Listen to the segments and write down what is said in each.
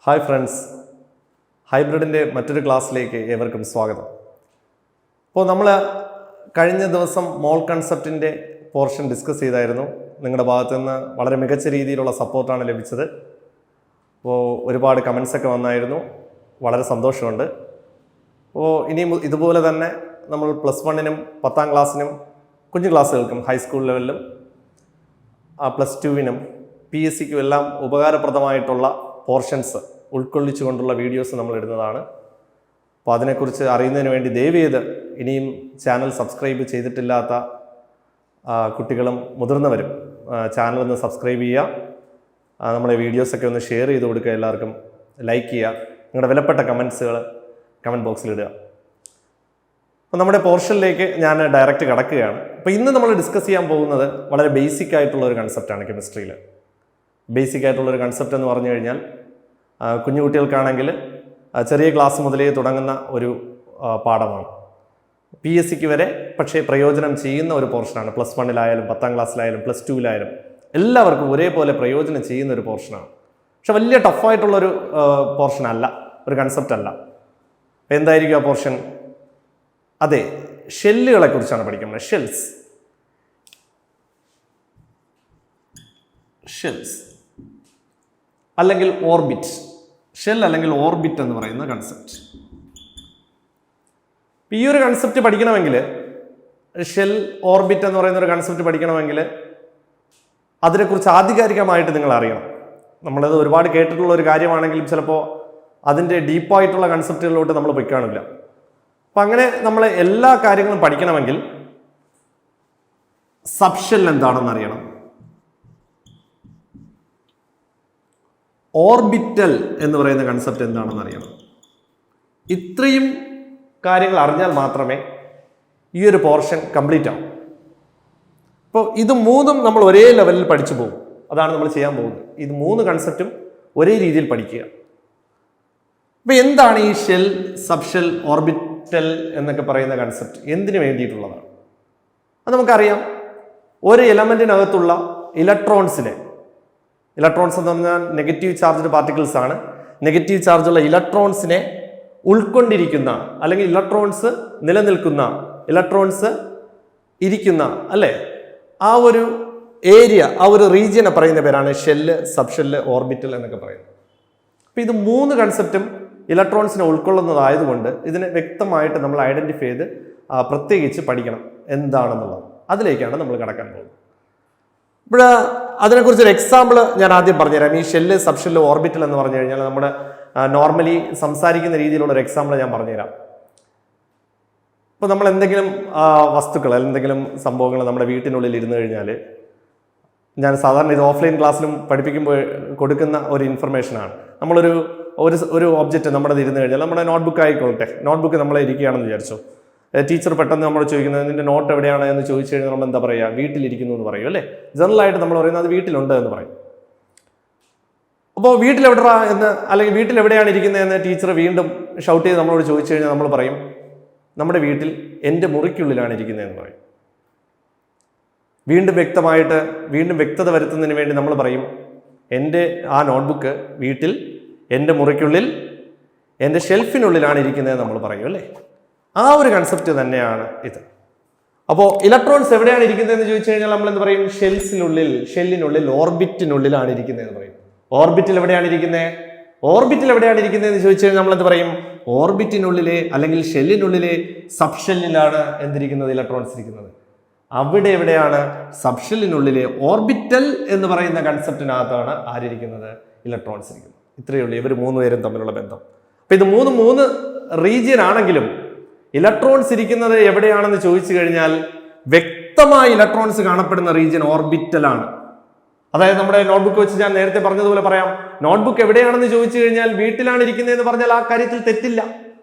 Hi friends, ഹൈബ്രിഡിൻ്റെ മറ്റൊരു ക്ലാസ്സിലേക്ക് ഏവർക്കും സ്വാഗതം. അപ്പോൾ നമ്മൾ കഴിഞ്ഞ ദിവസം മോൾ കൺസെപ്റ്റിൻ്റെ പോർഷൻ ഡിസ്കസ് ചെയ്തായിരുന്നു. നിങ്ങളുടെ ഭാഗത്തു നിന്ന് വളരെ മികച്ച രീതിയിലുള്ള സപ്പോർട്ടാണ് ലഭിച്ചത്. അപ്പോൾ ഒരുപാട് കമൻസൊക്കെ വന്നായിരുന്നു, വളരെ സന്തോഷമുണ്ട്. അപ്പോൾ ഇനിയും ഇതുപോലെ തന്നെ നമ്മൾ +1-നും 10ാം ക്ലാസ്സിനും കുഞ്ഞു ക്ലാസ്സുകൾക്കും ഹൈസ്കൂൾ ലെവലിലും +2-നും PSCക്കും എല്ലാം ഉപകാരപ്രദമായിട്ടുള്ള പോർഷൻസ് ഉൾക്കൊള്ളിച്ചുകൊണ്ടുള്ള വീഡിയോസ് നമ്മൾ ഇടുന്നതാണ്. അപ്പോൾ അതിനെക്കുറിച്ച് അറിയുന്നതിന് വേണ്ടി ദയവേത് ഇനിയും ചാനൽ സബ്സ്ക്രൈബ് ചെയ്തിട്ടില്ലാത്ത കുട്ടികളും മുതിർന്നവരും ചാനൽ ഒന്ന് സബ്സ്ക്രൈബ് ചെയ്യുക. നമ്മുടെ വീഡിയോസൊക്കെ ഒന്ന് ഷെയർ ചെയ്ത് കൊടുക്കുക, എല്ലാവർക്കും ലൈക്ക് ചെയ്യുക, നിങ്ങളുടെ വിലപ്പെട്ട കമൻസുകൾ കമൻറ്റ് ബോക്സിൽ ഇടുക. അപ്പോൾ നമ്മുടെ പോർഷനിലേക്ക് ഞാൻ ഡയറക്റ്റ് കടക്കുകയാണ്. അപ്പോൾ ഇന്ന് നമ്മൾ ഡിസ്കസ് ചെയ്യാൻ പോകുന്നത് വളരെ ബേസിക് ആയിട്ടുള്ള ഒരു കൺസെപ്റ്റാണ്. കെമിസ്ട്രിയിൽ ബേസിക് ആയിട്ടുള്ളൊരു കൺസെപ്റ്റ് എന്ന് പറഞ്ഞു കഴിഞ്ഞാൽ കുഞ്ഞു കുട്ടികൾക്കാണെങ്കിൽ ചെറിയ ക്ലാസ് മുതലേ തുടങ്ങുന്ന ഒരു പാഠമാണ്. PSCക്ക് വരെ പക്ഷേ പ്രയോജനം ചെയ്യുന്ന ഒരു പോർഷനാണ്. +1-ലായാലും 10ാം ക്ലാസ്സിലായാലും +2-ലായാലും എല്ലാവർക്കും ഒരേപോലെ പ്രയോജനം ചെയ്യുന്ന ഒരു പോർഷനാണ്. പക്ഷെ വലിയ ടഫായിട്ടുള്ളൊരു പോർഷനല്ല, ഒരു കൺസെപ്റ്റ് അല്ല. എന്തായിരിക്കും ആ പോർഷൻ? അതെ, ഷെല്ലുകളെ കുറിച്ചാണ് പഠിക്കുന്നത്. ഷെൽസ് അല്ലെങ്കിൽ ഓർബിറ്റ്. ഷെൽ അല്ലെങ്കിൽ ഓർബിറ്റ് എന്ന് പറയുന്ന കൺസെപ്റ്റ്. ഈ ഒരു കൺസെപ്റ്റ് പഠിക്കണമെങ്കിൽ, ഷെൽ ഓർബിറ്റ് എന്ന് പറയുന്ന ഒരു കൺസെപ്റ്റ് പഠിക്കണമെങ്കിൽ അതിനെക്കുറിച്ച് ആധികാരികമായിട്ട് നിങ്ങൾ അറിയണം. നമ്മളത് ഒരുപാട് കേട്ടിട്ടുള്ള ഒരു കാര്യമാണെങ്കിലും ചിലപ്പോൾ അതിൻ്റെ ഡീപ്പായിട്ടുള്ള കൺസെപ്റ്റുകളിലോട്ട് നമ്മൾ പോയി കാണില്ല. അപ്പം അങ്ങനെ നമ്മൾ എല്ലാ കാര്യങ്ങളും പഠിക്കണമെങ്കിൽ സബ്ഷെൽ എന്താണെന്ന് അറിയണം, ഓർബിറ്റൽ എന്ന് പറയുന്ന കൺസെപ്റ്റ് എന്താണെന്ന് അറിയണം. ഇത്രയും കാര്യങ്ങൾ അറിഞ്ഞാൽ മാത്രമേ ഈ ഒരു പോർഷൻ കംപ്ലീറ്റ് ആവും. അപ്പോൾ ഇത് മൂന്നും നമ്മൾ ഒരേ ലെവലിൽ പഠിച്ചു പോകും. അതാണ് നമ്മൾ ചെയ്യാൻ പോകുന്നത്. ഇത് 3 കൺസെപ്റ്റും ഒരേ രീതിയിൽ പഠിക്കുക. അപ്പോൾ എന്താണ് ഈ ഷെൽ, സബ്ഷെൽ, ഓർബിറ്റൽ എന്നൊക്കെ പറയുന്ന കൺസെപ്റ്റ്? എന്തിനു വേണ്ടിയിട്ടുള്ളതാണ്? അത് നമുക്കറിയാം. ഒരു എലമെന്റിനകത്തുള്ള ഇലക്ട്രോൺസ് എന്ന് പറഞ്ഞാൽ നെഗറ്റീവ് ചാർജ്ഡ് പാർട്ടിക്കിൾസ് ആണ്. നെഗറ്റീവ് ചാർജുള്ള ഇലക്ട്രോൺസിനെ ഉൾക്കൊണ്ടിരിക്കുന്ന, അല്ലെങ്കിൽ ഇലക്ട്രോൺസ് നിലനിൽക്കുന്ന, ഇലക്ട്രോൺസ് ഇരിക്കുന്ന, അല്ലേ, ആ ഒരു ഏരിയ, ആ ഒരു റീജിയനെ പറയുന്ന പേരാണ് ഷെല്ല്, സബ്ഷെല്ല്, ഓർബിറ്റൽ എന്നൊക്കെ പറയുന്നത്. അപ്പോൾ ഇത് 3 കൺസെപ്റ്റും ഇലക്ട്രോൺസിനെ ഉൾക്കൊള്ളുന്നതായതുകൊണ്ട് ഇതിനെ വ്യക്തമായിട്ട് നമ്മൾ ഐഡന്റിഫൈ ചെയ്ത് പ്രത്യേകിച്ച് പഠിക്കണം എന്താണെന്നുള്ളത്. അതിലേക്കാണ് നമ്മൾ കടക്കാൻ പോകുന്നത്. ഇവിടെ അതിനെക്കുറിച്ചൊരു എക്സാമ്പിൾ ഞാൻ ആദ്യം പറഞ്ഞുതരാം. ഈ ഷെല്ല്, സബ്ഷെല്ല്, ഓർബിറ്റൽ എന്ന് പറഞ്ഞു കഴിഞ്ഞാൽ നമ്മുടെ നോർമലി സംസാരിക്കുന്ന രീതിയിലുള്ള ഒരു എക്സാമ്പിൾ ഞാൻ പറഞ്ഞുതരാം. ഇപ്പോൾ നമ്മൾ എന്തെങ്കിലും വസ്തുക്കൾ, എന്തെങ്കിലും സംഭവങ്ങൾ നമ്മുടെ വീട്ടിനുള്ളിൽ ഇരുന്ന് കഴിഞ്ഞാൽ, ഞാൻ സാധാരണ ഇത് ഓഫ്ലൈൻ ക്ലാസ്സിലും പഠിപ്പിക്കുമ്പോൾ കൊടുക്കുന്ന ഒരു ഇൻഫർമേഷനാണ്. നമ്മളൊരു ഒരു ഒബ്ജക്റ്റ് നമ്മുടെ ഇരുന്ന് കഴിഞ്ഞാൽ, നമ്മുടെ നോട്ട്ബുക്ക് ആയിക്കോട്ടെ, നോട്ട്ബുക്ക് നമ്മളെ ഇരിക്കുകയാണെന്ന് വിചാരിച്ചു. ടീച്ചർ പെട്ടെന്ന് നമ്മൾ ചോദിക്കുന്നത് നിന്റെ നോട്ട് എവിടെയാണ് എന്ന് ചോദിച്ചു കഴിഞ്ഞാൽ നമ്മൾ എന്താ പറയുക? വീട്ടിലിരിക്കുന്നു എന്ന് പറയും, അല്ലേ? ജനറലായിട്ട് നമ്മൾ പറയുന്നത് അത് വീട്ടിലുണ്ട് എന്ന് പറയും. അപ്പോൾ വീട്ടിലെവിടെയാ എന്ന്, അല്ലെങ്കിൽ വീട്ടിലെവിടെയാണ് ഇരിക്കുന്നതെന്ന് ടീച്ചർ വീണ്ടും ഷൗട്ട് ചെയ്ത് നമ്മളോട് ചോദിച്ചു കഴിഞ്ഞാൽ നമ്മൾ പറയും നമ്മുടെ വീട്ടിൽ എൻ്റെ മുറിക്കുള്ളിലാണ് ഇരിക്കുന്നതെന്ന് പറയും. വീണ്ടും വ്യക്തത വരുത്തുന്നതിന് വേണ്ടി നമ്മൾ പറയും എൻ്റെ ആ നോട്ട്ബുക്ക് വീട്ടിൽ എൻ്റെ മുറിക്കുള്ളിൽ എൻ്റെ ഷെൽഫിനുള്ളിലാണ് ഇരിക്കുന്നതെന്ന് നമ്മൾ പറയും, അല്ലേ? ആ ഒരു കൺസെപ്റ്റ് തന്നെയാണ് ഇത്. അപ്പോൾ ഇലക്ട്രോൺസ് എവിടെയാണ് ഇരിക്കുന്നതെന്ന് ചോദിച്ചു കഴിഞ്ഞാൽ നമ്മൾ എന്ത് പറയും? ഷെല്ലിനുള്ളിൽ, ഓർബിറ്റിനുള്ളിലാണ് ഇരിക്കുന്നതെന്ന് പറയും. ഓർബിറ്റിൽ എവിടെയാണ് ഇരിക്കുന്നതെന്ന് ചോദിച്ചു കഴിഞ്ഞാൽ നമ്മൾ എന്ത് പറയും? ഓർബിറ്റിനുള്ളിലെ, അല്ലെങ്കിൽ ഷെല്ലിനുള്ളിലെ സബ്ഷെല്ലിലാണ് എന്തിരിക്കുന്നത്? ഇലക്ട്രോൺസ് ഇരിക്കുന്നത്. അവിടെ എവിടെയാണ്? സബ്ഷെല്ലിനുള്ളിലെ ഓർബിറ്റൽ എന്ന് പറയുന്ന കൺസെപ്റ്റിനകത്താണ് ആരിയിരിക്കുന്നത്? ഇലക്ട്രോൺസ് ഇരിക്കുന്നത്. ഇത്രയേ ഉള്ളൂ ഇവർ 3 പേരും തമ്മിലുള്ള ബന്ധം. അപ്പൊ ഇത് 3 റീജിയൻ ആണെങ്കിലും ഇലക്ട്രോൺസ് ഇരിക്കുന്നത് എവിടെയാണെന്ന് ചോദിച്ചു കഴിഞ്ഞാൽ വ്യക്തമായി ഇലക്ട്രോൺസ് കാണപ്പെടുന്ന റീജിയൻ ഓർബിറ്റലാണ്. അതായത് നമ്മുടെ നോട്ട്ബുക്ക് വെച്ച് ഞാൻ നേരത്തെ പറഞ്ഞതുപോലെ പറയാം, നോട്ട്ബുക്ക് എവിടെയാണെന്ന് ചോദിച്ചു കഴിഞ്ഞാൽ വീട്ടിലാണ് ഇരിക്കുന്നതെന്ന് പറഞ്ഞാൽ ആ കാര്യത്തിൽ തെറ്റില്ല,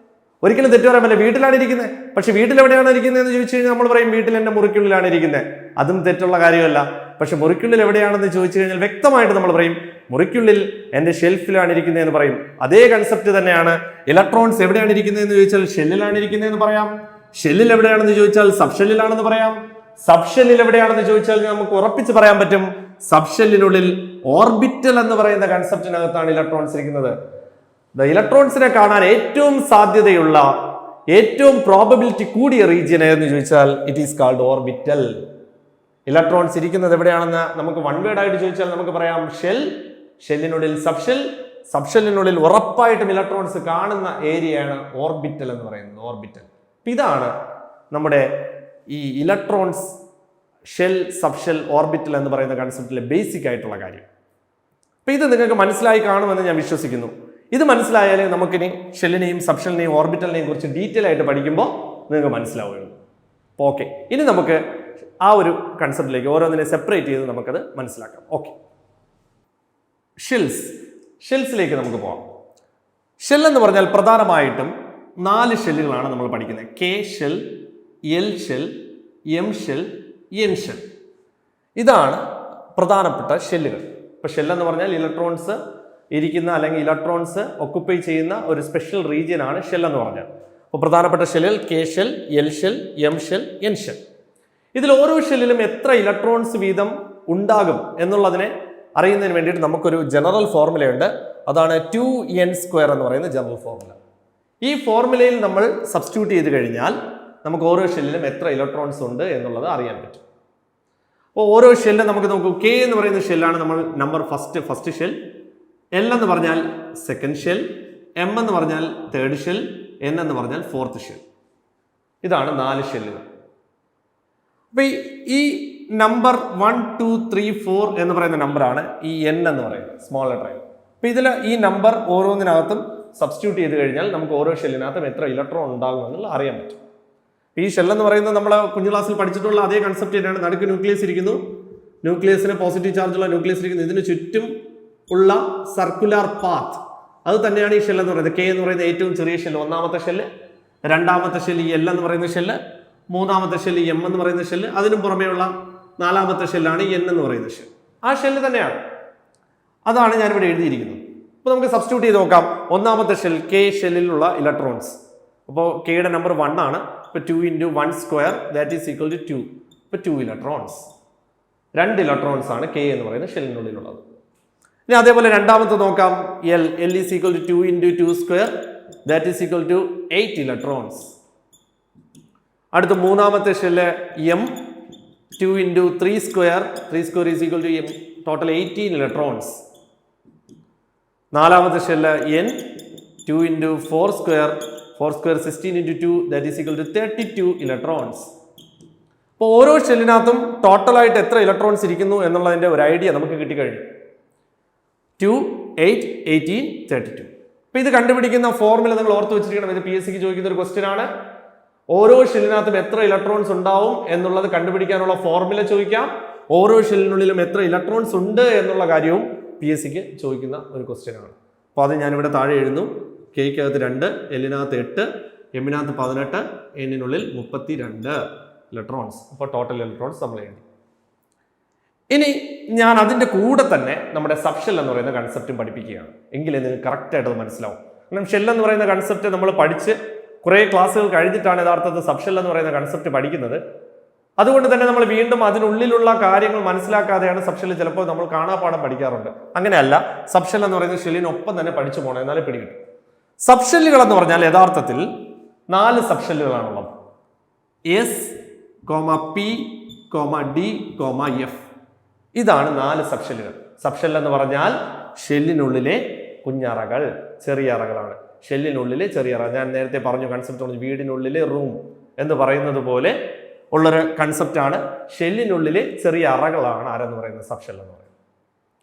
ഒരിക്കലും തെറ്റു പറയാൻ പറ്റില്ല. വീട്ടിലാണ് ഇരിക്കുന്നത്. പക്ഷെ വീട്ടിൽ എവിടെയാണ് ഇരിക്കുന്നതെന്ന് ചോദിച്ചു കഴിഞ്ഞാൽ നമ്മൾ പറയും വീട്ടിൽ എൻ്റെ മുറിക്കുള്ളിലാണ് ഇരിക്കുന്നത്. അതും തെറ്റുള്ള കാര്യമല്ല. പക്ഷെ മുറിക്കുള്ളിൽ എവിടെയാണെന്ന് ചോദിച്ചു കഴിഞ്ഞാൽ വ്യക്തമായിട്ട് നമ്മൾ പറയും മുറിക്കുള്ളിൽ എൻ്റെ ഷെൽഫിലാണ് ഇരിക്കുന്നതെന്ന് പറയും. അതേ കൺസെപ്റ്റ് തന്നെയാണ് ഇലക്ട്രോൺസ് എവിടെയാണ് ഇരിക്കുന്നതെന്ന് ചോദിച്ചാൽ ഷെല്ലിലാണ് ഇരിക്കുന്നതെന്ന് പറയാം. ഷെല്ലിൽ എവിടെയാണെന്ന് ചോദിച്ചാൽ സബ്ഷെല്ലിലാണെന്ന് പറയാം. സബ്ഷെല്ലിൽ എവിടെയാണെന്ന് ചോദിച്ചാൽ നമുക്ക് ഉറപ്പിച്ച് പറയാൻ പറ്റും സബ്ഷെല്ലിനുള്ളിൽ ഓർബിറ്റൽ എന്ന് പറയുന്ന കൺസെപ്റ്റിനകത്താണ് ഇലക്ട്രോൺസ് ഇരിക്കുന്നത്. ഇലക്ട്രോൺസിനെ കാണാൻ ഏറ്റവും സാധ്യതയുള്ള, ഏറ്റവും പ്രോബബിലിറ്റി കൂടിയ റീജിയൻ ഏതെന്ന് ചോദിച്ചാൽ it is called orbital. Electrons ഇരിക്കുന്നത് എവിടെയാണെന്ന് നമുക്ക് വൺ വേർഡ് ആയിട്ട് ചോദിച്ചാൽ നമുക്ക് പറയാം ഷെൽ, ഷെല്ലിനുള്ളിൽ സബ്ഷെൽ, സബ്ഷെല്ലിനുള്ളിൽ ഉറപ്പായിട്ടും ഇലക്ട്രോൺസ് കാണുന്ന ഏരിയയാണ് ഓർബിറ്റൽ എന്ന് പറയുന്നത്. ഓർബിറ്റൽ. ഇതാണ് നമ്മുടെ ഈ ഇലക്ട്രോൺസ് ഷെൽ, സബ്ഷെൽ, ഓർബിറ്റൽ എന്ന് പറയുന്ന കൺസെപ്റ്റിലെ ബേസിക് ആയിട്ടുള്ള കാര്യം. അപ്പൊ ഇത് നിങ്ങൾക്ക് മനസ്സിലായി കാണുമെന്ന് ഞാൻ വിശ്വസിക്കുന്നു. ഇത് മനസ്സിലായാലേ നമുക്കിനി ഷെല്ലിനെയും സബ്ഷെല്ലിനെയും ഓർബിറ്റലിനെയും കുറിച്ച് ഡീറ്റെയിൽ ആയിട്ട് പഠിക്കുമ്പോൾ നിങ്ങൾക്ക് മനസ്സിലാവുകയുള്ളൂ. ഓക്കെ, ഇനി നമുക്ക് ആ ഒരു കൺസെപ്റ്റിലേക്ക് ഓരോന്നിനെ സെപ്പറേറ്റ് ചെയ്ത് നമുക്കത് മനസ്സിലാക്കാം. ഓക്കെ, ഷെൽസിലേക്ക് നമുക്ക് പോകാം. ഷെൽ എന്ന് പറഞ്ഞാൽ പ്രധാനമായിട്ടും 4 ഷെല്ലുകളാണ് നമ്മൾ പഠിക്കുന്നത്. K shell, L shell, M shell, N shell. ഇതാണ് പ്രധാനപ്പെട്ട ഷെല്ലുകൾ. ഇപ്പൊ ഷെൽ എന്ന് പറഞ്ഞാൽ ഇലക്ട്രോൺസ് ഇരിക്കുന്ന അല്ലെങ്കിൽ ഇലക്ട്രോൺസ് ഒക്കുപ്പൈ ചെയ്യുന്ന ഒരു സ്പെഷ്യൽ റീജിയൻ ആണ് ഷെൽ എന്ന് പറഞ്ഞാൽ. അപ്പോൾ പ്രധാനപ്പെട്ട ഷെല്ലുകൾ K shell, L shell, M shell, N shell. ഇതിൽ ഓരോ ഷെല്ലിലും എത്ര ഇലക്ട്രോൺസ് വീതം ഉണ്ടാകും എന്നുള്ളതിനെ അറിയുന്നതിന് വേണ്ടിയിട്ട് നമുക്കൊരു ജനറൽ ഫോർമുലയുണ്ട്. അതാണ് 2n² എന്ന് പറയുന്ന ജനറൽ ഫോർമുല. ഈ ഫോർമുലയിൽ നമ്മൾ സബ്സ്റ്റിറ്റ്യൂട്ട് ചെയ്ത് കഴിഞ്ഞാൽ നമുക്ക് ഓരോ ഷെല്ലിലും എത്ര ഇലക്ട്രോൺസ് ഉണ്ട് എന്നുള്ളത് അറിയാൻ പറ്റും. അപ്പോൾ ഓരോ ഷെല്ലും നമുക്ക് നോക്കൂ. കെ എന്ന് പറയുന്ന ഷെല്ലാണ് നമ്മൾ നമ്പർ ഫസ്റ്റ് ഷെൽ. എൽ എന്ന് പറഞ്ഞാൽ സെക്കൻഡ് ഷെൽ, എം എന്ന് പറഞ്ഞാൽ തേർഡ് ഷെൽ, എൻ എന്ന് പറഞ്ഞാൽ ഫോർത്ത് ഷെൽ. ഇതാണ് 4 ഷെല്ലുകൾ. അപ്പൊ ഈ നമ്പർ 1, 2, 3, 4 എന്ന് പറയുന്ന നമ്പറാണ് ഈ എൻ എന്ന് പറയുന്നത്, സ്മോൾ ലെറ്റർ എൻ. അപ്പൊ ഇതിൽ ഈ നമ്പർ ഓരോന്നിനകത്തും സബ്സ്റ്റിറ്റ്യൂട്ട് ചെയ്ത് കഴിഞ്ഞാൽ നമുക്ക് ഓരോ ഷെല്ലിനകത്തും എത്ര ഇലക്ട്രോൺ ഉണ്ടാകും എന്നുള്ളത് അറിയാൻ പറ്റും. ഈ ഷെൽ എന്ന് പറയുന്നത് നമ്മൾ കുഞ്ഞു ക്ലാസ്സിൽ പഠിച്ചിട്ടുള്ള അതേ കൺസെപ്റ്റ് തന്നെയാണ്. നടുക്ക് ന്യൂക്ലിയസ് ഇരിക്കുന്നു, ന്യൂക്ലിയസിന് പോസിറ്റീവ് ചാർജുള്ള ന്യൂക്ലിയസ് ഇരിക്കുന്നു. ഇതിന് ചുറ്റും ഉള്ള സർക്കുലർ പാത്ത്, അത് തന്നെയാണ് ഈ ഷെൽ എന്ന് പറയുന്നത്. കെ എന്ന് പറയുന്നത് ഏറ്റവും ചെറിയ ഷെല്ല്, ഒന്നാമത്തെ ഷെല്ല്. രണ്ടാമത്തെ ഷെല്ല് എൽ എന്ന് പറയുന്ന ഷെല്ല്. മൂന്നാമത്തെ ഷെല്ല് എം എന്ന് പറയുന്ന ഷെല്ല്. അതിനും പുറമെയുള്ള 4ാമത്തെ ഷെല്ലാണ് എൻ എന്ന് പറയുന്ന ഷെൽ. ആ ഷെല്ല് തന്നെയാണ്. അതാണ് ഞാനിവിടെ എഴുതിയിരിക്കുന്നത്. അപ്പോൾ നമുക്ക് സബ്സ്റ്റിറ്റ്യൂട്ട് ചെയ്ത് നോക്കാം. ഒന്നാമത്തെ ഷെൽ, കെ ഷെല്ലിലുള്ള ഇലക്ട്രോൺസ്. അപ്പോൾ കെയുടെ നമ്പർ 1 ആണ്. ഇപ്പോൾ 2 × 1² ദാറ്റ് ഈസ് ഈക്വൽ ടു 2. ഇപ്പോൾ 2 ഇലക്ട്രോൺസ്. 2 ഇലക്ട്രോൺസ് ആണ് കെ എന്ന് പറയുന്ന ഷെല്ലിനുള്ളിലുള്ളത്. ഇനി അതേപോലെ രണ്ടാമത്തെ നോക്കാം. L is equal to 2 × 2² that is equal to 8 electrons. അടുത്ത മൂന്നാമത്തെ shell M, 2 × 3² is equal to M, total 18 electrons. നാലാമത്തെ shell N, 2 × 4² 16 × 2 that is equal to 32 electrons. അപ്പോൾ ഓരോ ഷെല്ലിനകത്തും ടോട്ടലായിട്ട് എത്ര ഇലക്ട്രോൺസ് ഇരിക്കുന്നു എന്നുള്ളതിൻ്റെ ഒരു ഐഡിയ നമുക്ക് കിട്ടിക്കഴിഞ്ഞു. 2, 8, 18, 32. അപ്പോൾ ഇത് കണ്ടുപിടിക്കുന്ന ഫോർമുല നിങ്ങൾ ഓർത്ത് വെച്ചിരിക്കണം. ഇത് PSC ചോദിക്കുന്ന ഒരു ക്വസ്റ്റ്യൻ ആണ്. ഓരോ ഷെല്ലിനകത്തും എത്ര ഇലക്ട്രോൺസ് ഉണ്ടാവും എന്നുള്ളത് കണ്ടുപിടിക്കാനുള്ള ഫോർമുല ചോദിക്കാം. ഓരോ ഷെല്ലിനുള്ളിലും എത്ര ഇലക്ട്രോൺസ് ഉണ്ട് എന്നുള്ള കാര്യവും PSC ചോദിക്കുന്ന ഒരു ക്വസ്റ്റ്യൻ ആണ്. അപ്പോൾ അത് ഞാനിവിടെ താഴെ എഴുതുന്നു. കെയ്ക്കകത്ത് 2, എല്ലിനകത്ത് 8, എമ്മിനകത്ത് 18, എന്നിനുള്ളിൽ 32 ഇലക്ട്രോൺസ്. അപ്പോൾ ടോട്ടൽ ഇലക്ട്രോൺസ് നമ്മൾ എഴുതി. ഇനി ഞാൻ അതിൻ്റെ കൂടെ തന്നെ നമ്മുടെ സബ്ഷെൽ എന്ന് പറയുന്ന കൺസെപ്റ്റും പഠിപ്പിക്കുകയാണ്. എങ്കിലേ നിങ്ങൾക്ക് കറക്റ്റായിട്ട് അത് മനസ്സിലാവും. കാരണം ഷെൽ എന്ന് പറയുന്ന കൺസെപ്റ്റ് നമ്മൾ പഠിച്ച് കുറേ ക്ലാസ്സുകൾ കഴിഞ്ഞിട്ടാണ് യഥാർത്ഥത്തിൽ സബ്ഷെൽ എന്ന് പറയുന്ന കൺസെപ്റ്റ് പഠിക്കുന്നത്. അതുകൊണ്ട് തന്നെ നമ്മൾ വീണ്ടും അതിനുള്ളിലുള്ള കാര്യങ്ങൾ മനസ്സിലാക്കാതെയാണ് സബ്ഷെൽ ചിലപ്പോൾ നമ്മൾ കാണാപ്പാഠം പഠിക്കാറുണ്ട്. അങ്ങനെയല്ല, സബ്ഷെൽ എന്ന് പറയുന്ന ഷെല്ലിനൊപ്പം തന്നെ പഠിച്ചു പോകണം, എന്നാലേ പിടികിട്ടും. സബ്ഷെല്ലുകൾ എന്ന് പറഞ്ഞാൽ യഥാർത്ഥത്തിൽ 4 സബ്ഷെല്ലുകളാണുള്ളത്. S, P, D, F. ഇതാണ് 4 സബ്ഷെല്ലുകൾ. സബ്ഷെൽ എന്ന് പറഞ്ഞാൽ ഷെല്ലിനുള്ളിലെ കുഞ്ഞറകൾ, ചെറിയ അറകളാണ്. ഷെല്ലിനുള്ളിലെ ചെറിയ അറ. ഞാൻ നേരത്തെ പറഞ്ഞു കൺസെപ്റ്റ് പറഞ്ഞു, വീടിനുള്ളിലെ റൂം എന്ന് പറയുന്നത് പോലെ ഉള്ളൊരു കൺസെപ്റ്റാണ്. ഷെല്ലിനുള്ളിലെ ചെറിയ അറകളാണ് ആരെന്ന് പറയുന്നത് സബ്ഷെൽ എന്ന് പറയുന്നത്.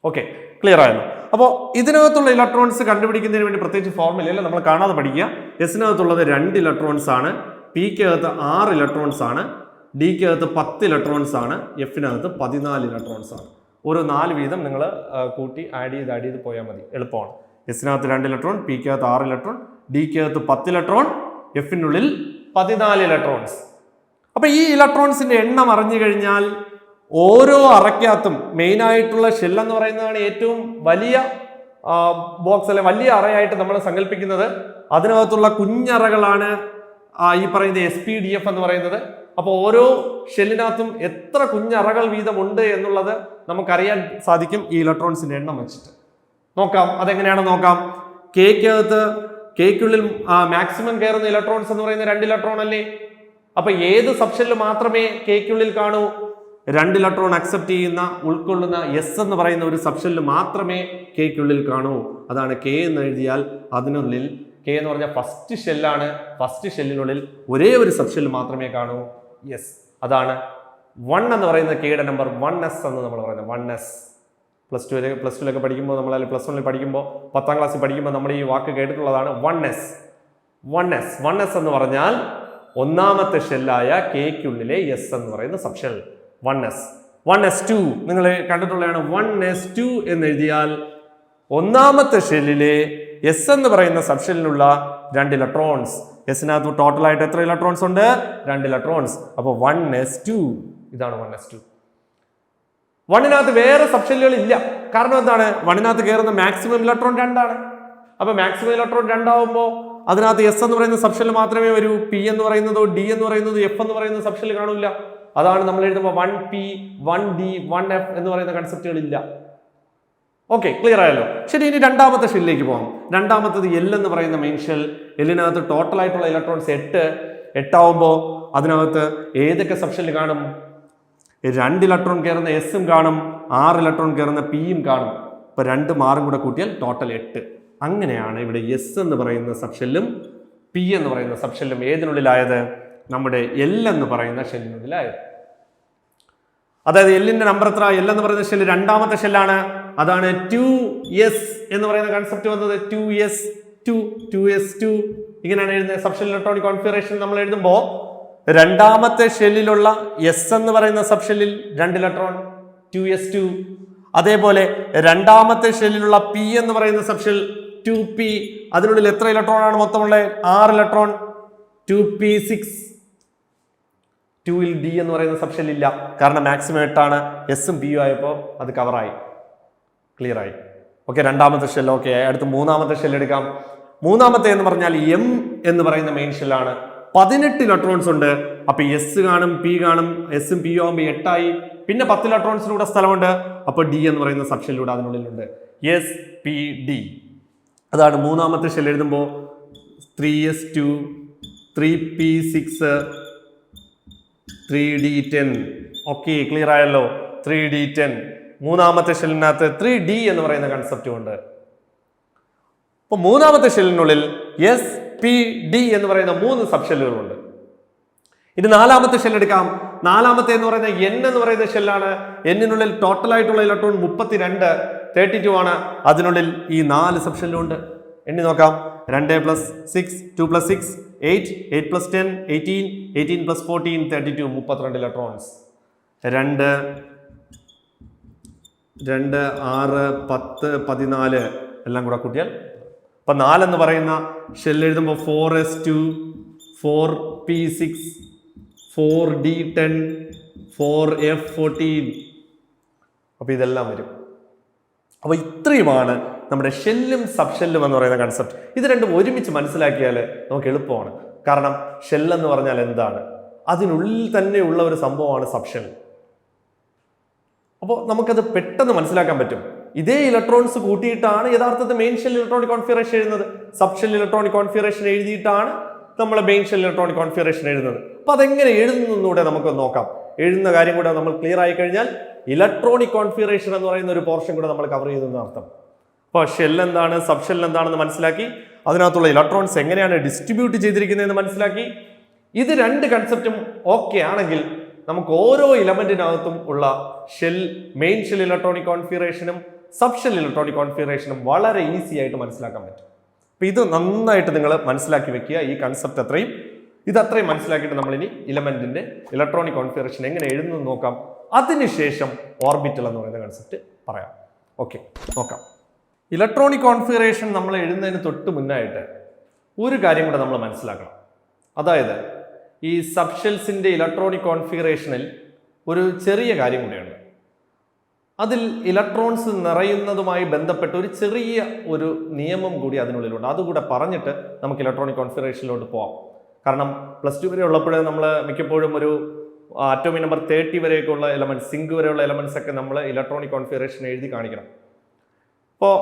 ഓക്കെ, ക്ലിയർ ആയല്ലോ. അപ്പോൾ ഇതിനകത്തുള്ള ഇലക്ട്രോൺസ് കണ്ടുപിടിക്കുന്നതിന് വേണ്ടി പ്രത്യേകിച്ച് ഫോർമുലയല്ല, നമ്മൾ കാണാതെ പഠിക്കുക. എസിനകത്തുള്ളത് 2 ഇലക്ട്രോൺസ് ആണ്, പിക്കകത്ത് 6 ഇലക്ട്രോൺസ് ആണ്, ഡിക്കകത്ത് 10 ഇലക്ട്രോൺസ് ആണ്, എഫിനകത്ത് 14 ഇലക്ട്രോൺസ് ആണ്. ഓരോ 4 വീതം നിങ്ങൾ കൂട്ടി ആഡ് ചെയ്ത് പോയാൽ മതി, എളുപ്പമാണ്. എസിനകത്ത് 2 ഇലക്ട്രോൺ, പിക്കകത്ത് 6 ഇലക്ട്രോൺ, ഡിക്കകത്ത് 10 ഇലക്ട്രോൺ, എഫിനുള്ളിൽ 14 ഇലക്ട്രോൺസ്. അപ്പൊ ഈ ഇലക്ട്രോൺസിന്റെ എണ്ണം അറിഞ്ഞു കഴിഞ്ഞാൽ ഓരോ അറയ്ക്കകത്തും മെയിനായിട്ടുള്ള ഷെൽ എന്ന് പറയുന്നതാണ് ഏറ്റവും വലിയ ബോക്സ് അല്ലെ വലിയ അറയായിട്ട് നമ്മൾ സങ്കല്പിക്കുന്നത്. അതിനകത്തുള്ള കുഞ്ഞറകളാണ് ഈ പറയുന്ന SPDF എന്ന് പറയുന്നത്. അപ്പോൾ ഓരോ ഷെല്ലിനകത്തും എത്ര കുഞ്ഞറകൾ വീതമുണ്ട് എന്നുള്ളത് നമുക്കറിയാൻ സാധിക്കും ഈ ഇലക്ട്രോൺസിന്റെ എണ്ണം വെച്ചിട്ട്. നോക്കാം, അതെങ്ങനെയാണെന്ന് നോക്കാം. കെക്കുള്ളിൽ മാക്സിമം കയറുന്ന ഇലക്ട്രോൺസ് എന്ന് പറയുന്ന 2 ഇലക്ട്രോൺ അല്ലേ? അപ്പൊ ഏത് സബ്ഷെല്ലിൽ മാത്രമേ കെക്കുള്ളിൽ കാണൂ? 2 ഇലക്ട്രോൺ അക്സെപ്റ്റ് ചെയ്യുന്ന ഉൾക്കൊള്ളുന്ന എസ് എന്ന് പറയുന്ന ഒരു സബ്ഷെല്ലിൽ മാത്രമേ കെക്കുള്ളിൽ കാണൂ. അതാണ് കെ എന്ന് എഴുതിയാൽ അതിനുള്ളിൽ കെ എന്ന് പറഞ്ഞാൽ ഫസ്റ്റ് ഷെല്ലാണ്. ഫസ്റ്റ് ഷെല്ലിനുള്ളിൽ ഒരേ ഒരു സബ്ഷെല്ലിൽ മാത്രമേ കാണൂ എസ്. അതാണ് 1 എന്ന് പറയുന്ന കെയുടെ നമ്പർ 1s എന്ന് നമ്മൾ പറയുന്നത്. 1s പ്ലസ് ടുവിലൊക്കെ പഠിക്കുമ്പോൾ നമ്മൾ അല്ലെങ്കിൽ പ്ലസ് 1 പഠിക്കുമ്പോൾ 10ാം ക്ലാസ്സിൽ പഠിക്കുമ്പോൾ നമ്മൾ ഈ വാക്ക് കേട്ടിട്ടുള്ളതാണ് 1s. 1s എന്ന് പറഞ്ഞാൽ ഒന്നാമത്തെ ഷെല്ലായ കെക്കുള്ളിലെ എസ് എന്ന് പറയുന്ന സബ്ഷെൽ 1s. 1s2 നിങ്ങൾ കണ്ടിട്ടുള്ളതാണ്. 1s2 എന്ന് എഴുതിയാൽ ഒന്നാമത്തെ ഷെല്ലിലെ എസ് എന്ന് പറയുന്ന സബ്ഷെല്ലിനുള്ള 2 ഇലക്ട്രോൺസ്. എസിനകത്ത് ടോട്ടലായിട്ട് എത്ര ഇലക്ട്രോൺസ് ഉണ്ട്? 2 ഇലക്ട്രോൺസ്. അപ്പോൾ 1s2 ഇതാണ് 1s2. 1നകത്ത് വേറെ സബ്ഷെല്ലുകൾ ഇല്ല. കാരണം എന്താണ്? 1നകത്ത് കയറുന്ന മാക്സിമം ഇലക്ട്രോൺ 2 ആണ്. അപ്പൊ മാക്സിമം ഇലക്ട്രോൺ 2 ആവുമ്പോൾ അതിനകത്ത് എസ് എന്ന് പറയുന്ന സബ്ഷെല്ല് മാത്രമേ വരൂ. പി എന്ന് പറയുന്നതോ ഡി എന്ന് പറയുന്നതോ എഫ് എന്ന് പറയുന്ന സബ്ഷെല്ല് കാണില്ല. അതാണ് നമ്മൾ എഴുതുമ്പോൾ 1p 1d 1f എന്ന് പറയുന്ന കൺസെപ്റ്റുകൾ ഇല്ല. ഓക്കെ, ക്ലിയർ ആയല്ലോ. ശരി, ഇനി രണ്ടാമത്തെ ഷെല്ലിലേക്ക് പോകാം. രണ്ടാമത്തത് എൽ എന്ന് പറയുന്ന മെയിൻ ഷെൽ. എല്ലിനകത്ത് ടോട്ടൽ ആയിട്ടുള്ള ഇലക്ട്രോൺസ് 8 ആവുമ്പോൾ അതിനകത്ത് ഏതൊക്കെ സബ്ഷെല്ല് കാണും? 2 ഇലക്ട്രോൺ കയറുന്ന എസും കാണും, 6 ഇലക്ട്രോൺ കയറുന്ന പിയും കാണും. ഇപ്പൊ 2 6 കൂടെ കൂട്ടിയാൽ ടോട്ടൽ 8. അങ്ങനെയാണ് ഇവിടെ എസ് എന്ന് പറയുന്ന സബ്ഷെല്ലും പി എന്ന് പറയുന്ന സബ്ഷെല്ലും ഏതിനുള്ളിലായത്? നമ്മുടെ എൽ എന്ന് പറയുന്ന ഷെല്ലിനുള്ളിലായത്. അതായത് എല്ലിന്റെ നമ്പർ എത്ര? എൽ എന്ന് പറയുന്ന ഷെല്ല് രണ്ടാമത്തെ ഷെല്ലാണ്. അതാണ് 2s എന്ന് പറയുന്ന കൺസെപ്റ്റ് വന്നത്. 2s2 ഇങ്ങനെയാണ് എഴുതുന്നത്. സബ്ഷെൽ ഇലക്ട്രോണിക് കോൺഫിഗറേഷൻ നമ്മൾ എഴുതുമ്പോൾ രണ്ടാമത്തെ ഷെല്ലിലുള്ള എസ് എന്ന് പറയുന്ന സബ്ഷെല്ലിൽ 2 ഇലക്ട്രോൺ 2s2. അതേപോലെ രണ്ടാമത്തെ ഷെല്ലിലുള്ള പി എന്ന് പറയുന്ന സബ്ഷെൽ 2p. അതിനുള്ളിൽ എത്ര ഇലക്ട്രോൺ ആണ് മൊത്തമുള്ളത്? 6 ഇലക്ട്രോൺ 2p6. 2ൽ ഡി എന്ന് പറയുന്ന സബ്ഷെൽ ഇല്ല. കാരണം മാക്സിമം 8 ആണ്. എസും പിയും ആയപ്പോൾ അത് കവറായി, ക്ലിയർ ആയി. ഓക്കെ, രണ്ടാമത്തെ ഷെൽ. ഓക്കെ, അടുത്ത് മൂന്നാമത്തെ ഷെൽ എടുക്കാം. മൂന്നാമത്തെ എന്ന് പറഞ്ഞാൽ എം എന്ന് പറയുന്ന മെയിൻ ഷെല്ലാണ്. 18 ഇലക്ട്രോൺസ് ഉണ്ട്. അപ്പൊ എസ് കാണും, പി കാണും. എസും പിയും ആകുമ്പോൾ 8 ആയി. പിന്നെ 10 ഇലക്ട്രോൺസിലൂടെ സ്ഥലമുണ്ട്. അപ്പൊ ഡി എന്ന് പറയുന്ന സബ്ഷെല്ലിലൂടെ അതിനുള്ളിലുണ്ട്. S P D. അതാണ് മൂന്നാമത്തെ ഷെൽ എഴുതുമ്പോൾ 3s2 3p6 3d10. Okay, clear ആയല്ലോ. 3d10. മൂന്നാമത്തെ ഷെല്ലിനകത്ത് 3d എന്ന് പറയുന്ന കൺസെപ്റ്റും ഉണ്ട്. അപ്പൊ മൂന്നാമത്തെ ഷെല്ലിനുള്ളിൽ എസ് പി ഡി എന്ന് പറയുന്ന 3 സബ്ഷെല്ലുകളുണ്ട്. ഇനി നാലാമത്തെ ഷെൽ എടുക്കാം. നാലാമത്തെ എന്ന് പറയുന്ന എൻ എന്ന് പറയുന്ന ഷെല്ലാണ്. എന്നിനുള്ളിൽ ടോട്ടൽ ആയിട്ടുള്ള ഇലക്ട്രോൺ 32 ആണ്. അതിനുള്ളിൽ ഈ 4 സബ്ഷെല്ലുണ്ട്. എണ്ണി നോക്കാം. 2 + 6 2 + 6 8 8 + 10 18 18 + 14 32 32 ഇലക്ട്രോൺസ്. 2 6 10 14 എല്ലാം കൂടെ കൂട്ടിയാൽ അപ്പൊ 4 എന്ന് പറയുന്ന ഷെൽ എഴുതുമ്പോൾ 4s2 4p6 4d10 4f14. അപ്പൊ ഇതെല്ലാം വരും. അപ്പൊ ഇത്രയുമാണ് നമ്മുടെ ഷെല്ലും സബ്ഷെല്ലും എന്ന് പറയുന്ന കൺസെപ്റ്റ്. ഇത് രണ്ടും ഒരുമിച്ച് മനസ്സിലാക്കിയാൽ നമുക്ക് എളുപ്പമാണ്. കാരണം ഷെൽ എന്ന് പറഞ്ഞാൽ എന്താണ്? അതിനുള്ളിൽ തന്നെ ഉള്ള ഒരു സംഭവമാണ് സബ്ഷെൽ. അപ്പോൾ നമുക്കത് പെട്ടെന്ന് മനസ്സിലാക്കാൻ പറ്റും. ഇതേ ഇലക്ട്രോൺസ് കൂട്ടിയിട്ടാണ് യഥാർത്ഥത്തിൽ മെയിൻ ഷെൽ ഇലക്ട്രോണിക് കോൺഫിഗറേഷൻ എഴുതുന്നത്. സബ് ഷെൽ ഇലക്ട്രോണിക് കോൺഫിഗറേഷൻ എഴുതിയിട്ടാണ് നമ്മൾ മെയിൻ ഷെൽ ഇലക്ട്രോണിക് കോൺഫിഗറേഷൻ എഴുതുന്നത്. അപ്പൊ അതെങ്ങനെ എഴുതുന്നൂടെ നമുക്ക് നോക്കാം. എഴുതുന്ന കാര്യം കൂടെ നമ്മൾ ക്ലിയർ ആയി കഴിഞ്ഞാൽ ഇലക്ട്രോണിക് കോൺഫിഗറേഷൻ എന്ന് പറയുന്ന ഒരു പോർഷൻ കൂടെ നമ്മൾ കവർ ചെയ്തെന്ന് അർത്ഥം. അപ്പോൾ ഷെൽ എന്താണ്, സബ് ഷെൽ എന്താണെന്ന് മനസ്സിലാക്കി, അതിനകത്തുള്ള ഇലക്ട്രോൺസ് എങ്ങനെയാണ് ഡിസ്ട്രിബ്യൂട്ട് ചെയ്തിരിക്കുന്നതെന്ന് മനസ്സിലാക്കി. ഇത് 2 കൺസെപ്റ്റും ഓക്കെ ആണെങ്കിൽ നമുക്ക് ഓരോ ഇലമെന്റിനകത്തും ഉള്ള ഷെൽ, മെയിൻ ഷെൽ ഇലക്ട്രോണിക് കോൺഫിഗറേഷനും സബ് ഷെൽ ഇലക്ട്രോണിക് കോൺഫിഗറേഷനും വളരെ ഈസി ആയിട്ട് മനസ്സിലാക്കാൻ പറ്റും. അപ്പൊ ഇത് നന്നായിട്ട് നിങ്ങൾ മനസ്സിലാക്കി വെക്കുക. ഈ കൺസെപ്റ്റ് അത്രയും മനസ്സിലാക്കിയിട്ട് നമ്മൾ ഇനി ഇലമെന്റിന്റെ ഇലക്ട്രോണിക് കോൺഫിഗറേഷൻ എങ്ങനെ എഴുതുന്നു നോക്കാം. അതിനുശേഷം ഓർബിറ്റൽ എന്ന് പറയുന്ന കൺസെപ്റ്റ് പറയാം. ഓക്കെ, നോക്കാം. ഇലക്ട്രോണിക് കോൺഫിഗറേഷൻ നമ്മൾ എഴുതുന്നതിന് തൊട്ട് മുന്നായിട്ട് ഒരു കാര്യം കൂടെ നമ്മൾ മനസ്സിലാക്കണം. അതായത് ഈ സബ്ഷെൽസിന്റെ ഇലക്ട്രോണിക് കോൺഫിഗറേഷനിൽ ഒരു ചെറിയ കാര്യം കൂടിയുണ്ട്. അതിൽ ഇലക്ട്രോൺസ് നിറയുന്നതുമായി ബന്ധപ്പെട്ട് ഒരു ചെറിയ ഒരു നിയമം കൂടി അതിനുള്ളിലുണ്ട്. അതുകൂടെ പറഞ്ഞിട്ട് നമുക്ക് ഇലക്ട്രോണിക് കോൺഫിഗറേഷനിലോട്ട് പോവാം. കാരണം +2 വരെ ഉള്ളപ്പോഴേ നമ്മൾ മിക്കപ്പോഴും ഒരു ആറ്റോമിക് നമ്പർ 30 വരെയൊക്കെയുള്ള എലമെന്റ്സ്, സിങ്ക് വരെയുള്ള എലമെന്റ്സ് ഒക്കെ നമ്മൾ ഇലക്ട്രോണിക് കോൺഫിഗറേഷൻ എഴുതി കാണിക്കണം. അപ്പോൾ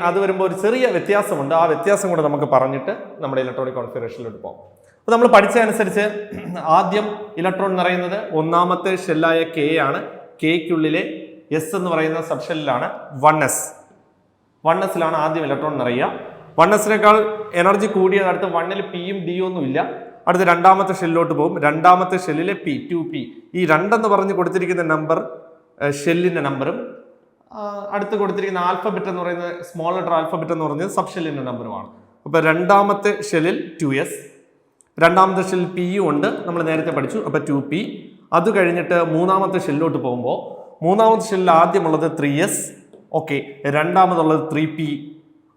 അത് വരുമ്പോൾ ഒരു ചെറിയ വ്യത്യാസമുണ്ട്. ആ വ്യത്യാസം കൂടെ നമുക്ക് പറഞ്ഞിട്ട് നമ്മുടെ ഇലക്ട്രോണിക് കോൺഫിഗറേഷനിലോട്ട് പോകും. അപ്പോൾ നമ്മൾ പഠിച്ചതനുസരിച്ച് ആദ്യം ഇലക്ട്രോൺ നിറയുന്നത് ഒന്നാമത്തെ ഷെല്ലായ കെ ആണ്. കെയ്ക്കുള്ളിലെ എസ് എന്ന് പറയുന്ന സബ് ഷെല്ലിലാണ് 1s. 1sലാണ് ആദ്യം ഇലക്ട്രോൺ നിറയുക. 1sനേക്കാൾ എനർജി കൂടിയത് അടുത്ത് 1ൽ പിയും ഡിയും ഒന്നും ഇല്ല. അടുത്ത് രണ്ടാമത്തെ ഷെല്ലിലോട്ട് പോകും. രണ്ടാമത്തെ ഷെല്ലിലെ പി 2p. ഈ 2 എന്ന് പറഞ്ഞ് കൊടുത്തിരിക്കുന്ന നമ്പർ ഷെല്ലിന്റെ നമ്പറും അടുത്ത് കൊടുത്തിരിക്കുന്ന ആൽഫബറ്റ് എന്ന് പറയുന്നത് സ്മോൾ ലെറ്റർ ആൽഫബറ്റ് എന്ന് പറയുന്നത് സബ് ഷെല്ലിന്റെ നമ്പറുമാണ്. അപ്പോൾ രണ്ടാമത്തെ ഷെല്ലിൽ 2s, രണ്ടാമത്തെ ഷെല്ലിൽ പിയും ഉണ്ട്, നമ്മൾ നേരത്തെ പഠിച്ചു. അപ്പോൾ 2p. അത് കഴിഞ്ഞിട്ട് മൂന്നാമത്തെ ഷെല്ലിലോട്ട് പോകുമ്പോൾ മൂന്നാമത്തെ ഷെല്ലിൽ ആദ്യമുള്ളത് 3s, ഓക്കെ. രണ്ടാമതുള്ളത് 3p,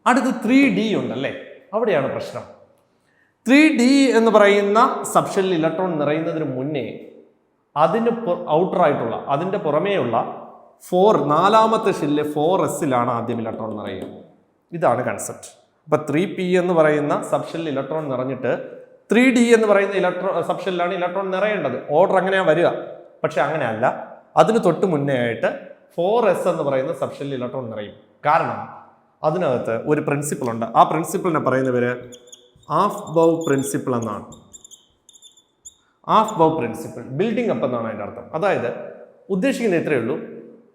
അടുത്ത് 3d ഉണ്ടല്ലേ. അവിടെയാണ് പ്രശ്നം. 3d എന്ന് പറയുന്ന സബ് ഷെല്ലിൽ ഇലക്ട്രോൺ നിറയുന്നതിന് മുന്നേ അതിന് ഔട്ടറായിട്ടുള്ള അതിൻ്റെ പുറമേയുള്ള 4 നാലാമത്തെ ഷെല്ലിലെ 4sലാണ് ആദ്യം ഇലക്ട്രോൺ നിറയുക. ഇതാണ് കൺസെപ്റ്റ്. അപ്പൊ 3p എന്ന് പറയുന്ന സബ് ഷെല്ലിൽ ഇലക്ട്രോൺ നിറഞ്ഞിട്ട് 3d എന്ന് പറയുന്ന സബ് ഷെല്ലിലാണ് ഇലക്ട്രോൺ നിറയേണ്ടത്. ഓർഡർ അങ്ങനെയാ വരിക. പക്ഷെ അങ്ങനെയല്ല. അതിന് തൊട്ട് മുന്നേ ആയിട്ട് 4s എന്ന് പറയുന്ന സബ് ഷെല്ലിൽ ഇലക്ട്രോൺ നിറയും. കാരണം അതിനകത്ത് ഒരു പ്രിൻസിപ്പിൾ ഉണ്ട്. ആ പ്രിൻസിപ്പിളിനെ പറയുന്നവര് ആഫ്ബൗ പ്രിൻസിപ്പിൾ എന്നാണ്. ആഫ്ബൗ പ്രിൻസിപ്പിൾ, ബിൽഡിംഗ് അപ്പ് എന്നാണ് അതിൻ്റെ അർത്ഥം. അതായത് ഉദ്ദേശിക്കുന്നത് ഇത്രയേ ഉള്ളൂ,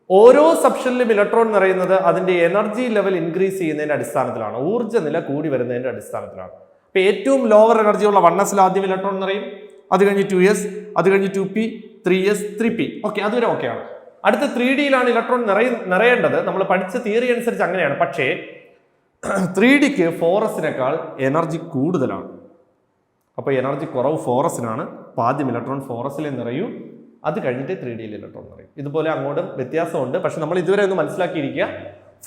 ഓരോ സബ് ഷെല്ലിലും ഇലക്ട്രോൺ നിറയുന്നത് അതിന്റെ എനർജി ലെവൽ ഇൻക്രീസ് ചെയ്യുന്നതിന്റെ അടിസ്ഥാനത്തിലാണ്, ഊർജ്ജ നില കൂടി വരുന്നതിന്റെ അടിസ്ഥാനത്തിലാണ്. ഇപ്പൊ ഏറ്റവും ലോവർ എനർജി ഉള്ള 1sൽ ആദ്യം ഇലക്ട്രോൺ നിറയും, അത് കഴിഞ്ഞ് 2s, അത് കഴിഞ്ഞ് 2p, 3s, 3p, ഓക്കെ. അതുവരെ ഓക്കെയാണ്. അടുത്ത 3dയിലാണ് ഇലക്ട്രോൺ നിറയേണ്ടത്. നമ്മൾ പഠിച്ച തിയറി അനുസരിച്ച് അങ്ങനെയാണ്. പക്ഷേ 3dക്ക് 4sനേക്കാൾ എനർജി കൂടുതലാണ്. അപ്പോൾ എനർജി കുറവ് 4sനാണ്. അപ്പോൾ ആദ്യം ഇലക്ട്രോൺ 4sലെ നിറയൂ, അത് കഴിഞ്ഞിട്ട് 3dയിൽ ഇലക്ട്രോൺ നിറയും. ഇതുപോലെ അങ്ങോട്ടും വ്യത്യാസമുണ്ട്. പക്ഷെ നമ്മൾ ഇതുവരെ ഒന്ന് മനസ്സിലാക്കിയിരിക്കുക,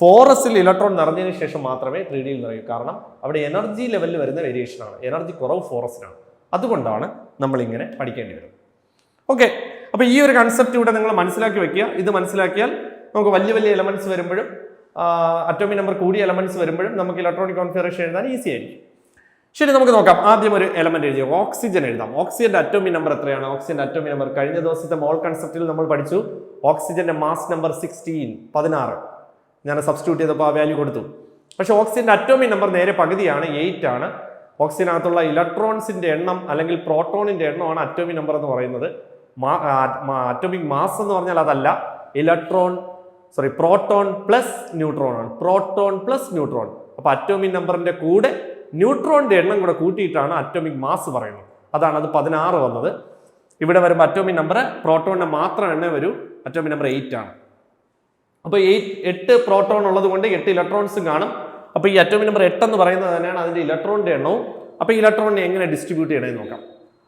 4sൽ ഇലക്ട്രോൺ നിറഞ്ഞതിന് ശേഷം മാത്രമേ 3dയിൽ നിറയൂ. കാരണം അവിടെ എനർജി ലെവലിൽ വരുന്ന വേരിയേഷൻ ആണ്. എനർജി കുറവ് 4sനാണ്. അതുകൊണ്ടാണ് നമ്മൾ ഇങ്ങനെ പഠിക്കേണ്ടി വരുന്നത്. ഓക്കെ. അപ്പൊ ഈ ഒരു കൺസെപ്റ്റ് ഇവിടെ നിങ്ങൾ മനസ്സിലാക്കി വെക്കുക. ഇത് മനസ്സിലാക്കിയാൽ നമുക്ക് വലിയ വലിയ എലമെന്റ്സ് വരുമ്പോഴും അറ്റോമിക് നമ്പർ കൂടിയ എലമെന്റ്സ് വരുമ്പോഴും നമുക്ക് ഇലക്ട്രോണിക് കോൺഫിഗറേഷൻ എഴുതാൻ ഈസി ആയിരിക്കും. ശരി, നമുക്ക് നോക്കാം. ആദ്യം ഒരു എലമെന്റ് എഴുതിയ ഓക്സിജൻ എഴുതാം. ഓക്സിജന്റെ അറ്റോമിക് നമ്പർ എത്രയാണ്? ഓക്സിജന്റെ അറ്റോമിക് നമ്പർ കഴിഞ്ഞ ദിവസത്തെ മോൾ കൺസെപ്റ്റിൽ നമ്മൾ പഠിച്ചു. ഓക്സിജന്റെ മാസ് നമ്പർ 16. ഞാൻ സബ്സ്റ്റിറ്റ്യൂട്ട് ചെയ്തപ്പോൾ ആ വാല്യൂ കൊടുത്തു. പക്ഷെ ഓക്സിജന്റെ അറ്റോമിക് നമ്പർ നേരെ പകുതിയാണ്, 8 ആണ്. ഓക്സിജനകത്തുള്ള ഇലക്ട്രോൺസിന്റെ എണ്ണം അല്ലെങ്കിൽ പ്രോട്ടോണിന്റെ എണ്ണമാണ് അറ്റോമിക് നമ്പർ എന്ന് പറയുന്നത്. അറ്റോമിക് മാസ് എന്ന് പറഞ്ഞാൽ അതല്ല, പ്രോട്ടോൺ പ്ലസ് ന്യൂട്രോൺ ആണ്. Proton plus neutron. അപ്പൊ അറ്റോമിക് നമ്പറിന്റെ കൂടെ ന്യൂട്രോണിന്റെ എണ്ണം കൂടെ കൂട്ടിയിട്ടാണ് അറ്റോമിക് മാസ് പറയുന്നത്. അതാണ് അത് 16 വന്നത്. ഇവിടെ വരുമ്പോൾ അറ്റോമിക് നമ്പർ പ്രോട്ടോണിന്റെ മാത്രം എണ്ണ വരൂ. അറ്റോമിക് നമ്പർ 8 ആണ്. അപ്പോൾ 8 പ്രോട്ടോൺ ഉള്ളത് കൊണ്ട് 8 ഇലക്ട്രോൺസും കാണും. അപ്പോൾ ഈ അറ്റോമിക് നമ്പർ 8 എന്ന് പറയുന്നത് തന്നെയാണ് അതിന്റെ ഇലക്ട്രോണിന്റെ എണ്ണവും. അപ്പോൾ ഇലക്ട്രോണിനെ എങ്ങനെ ഡിസ്ട്രിബ്യൂട്ട് ചെയ്യണമെന്ന് നോക്കാം.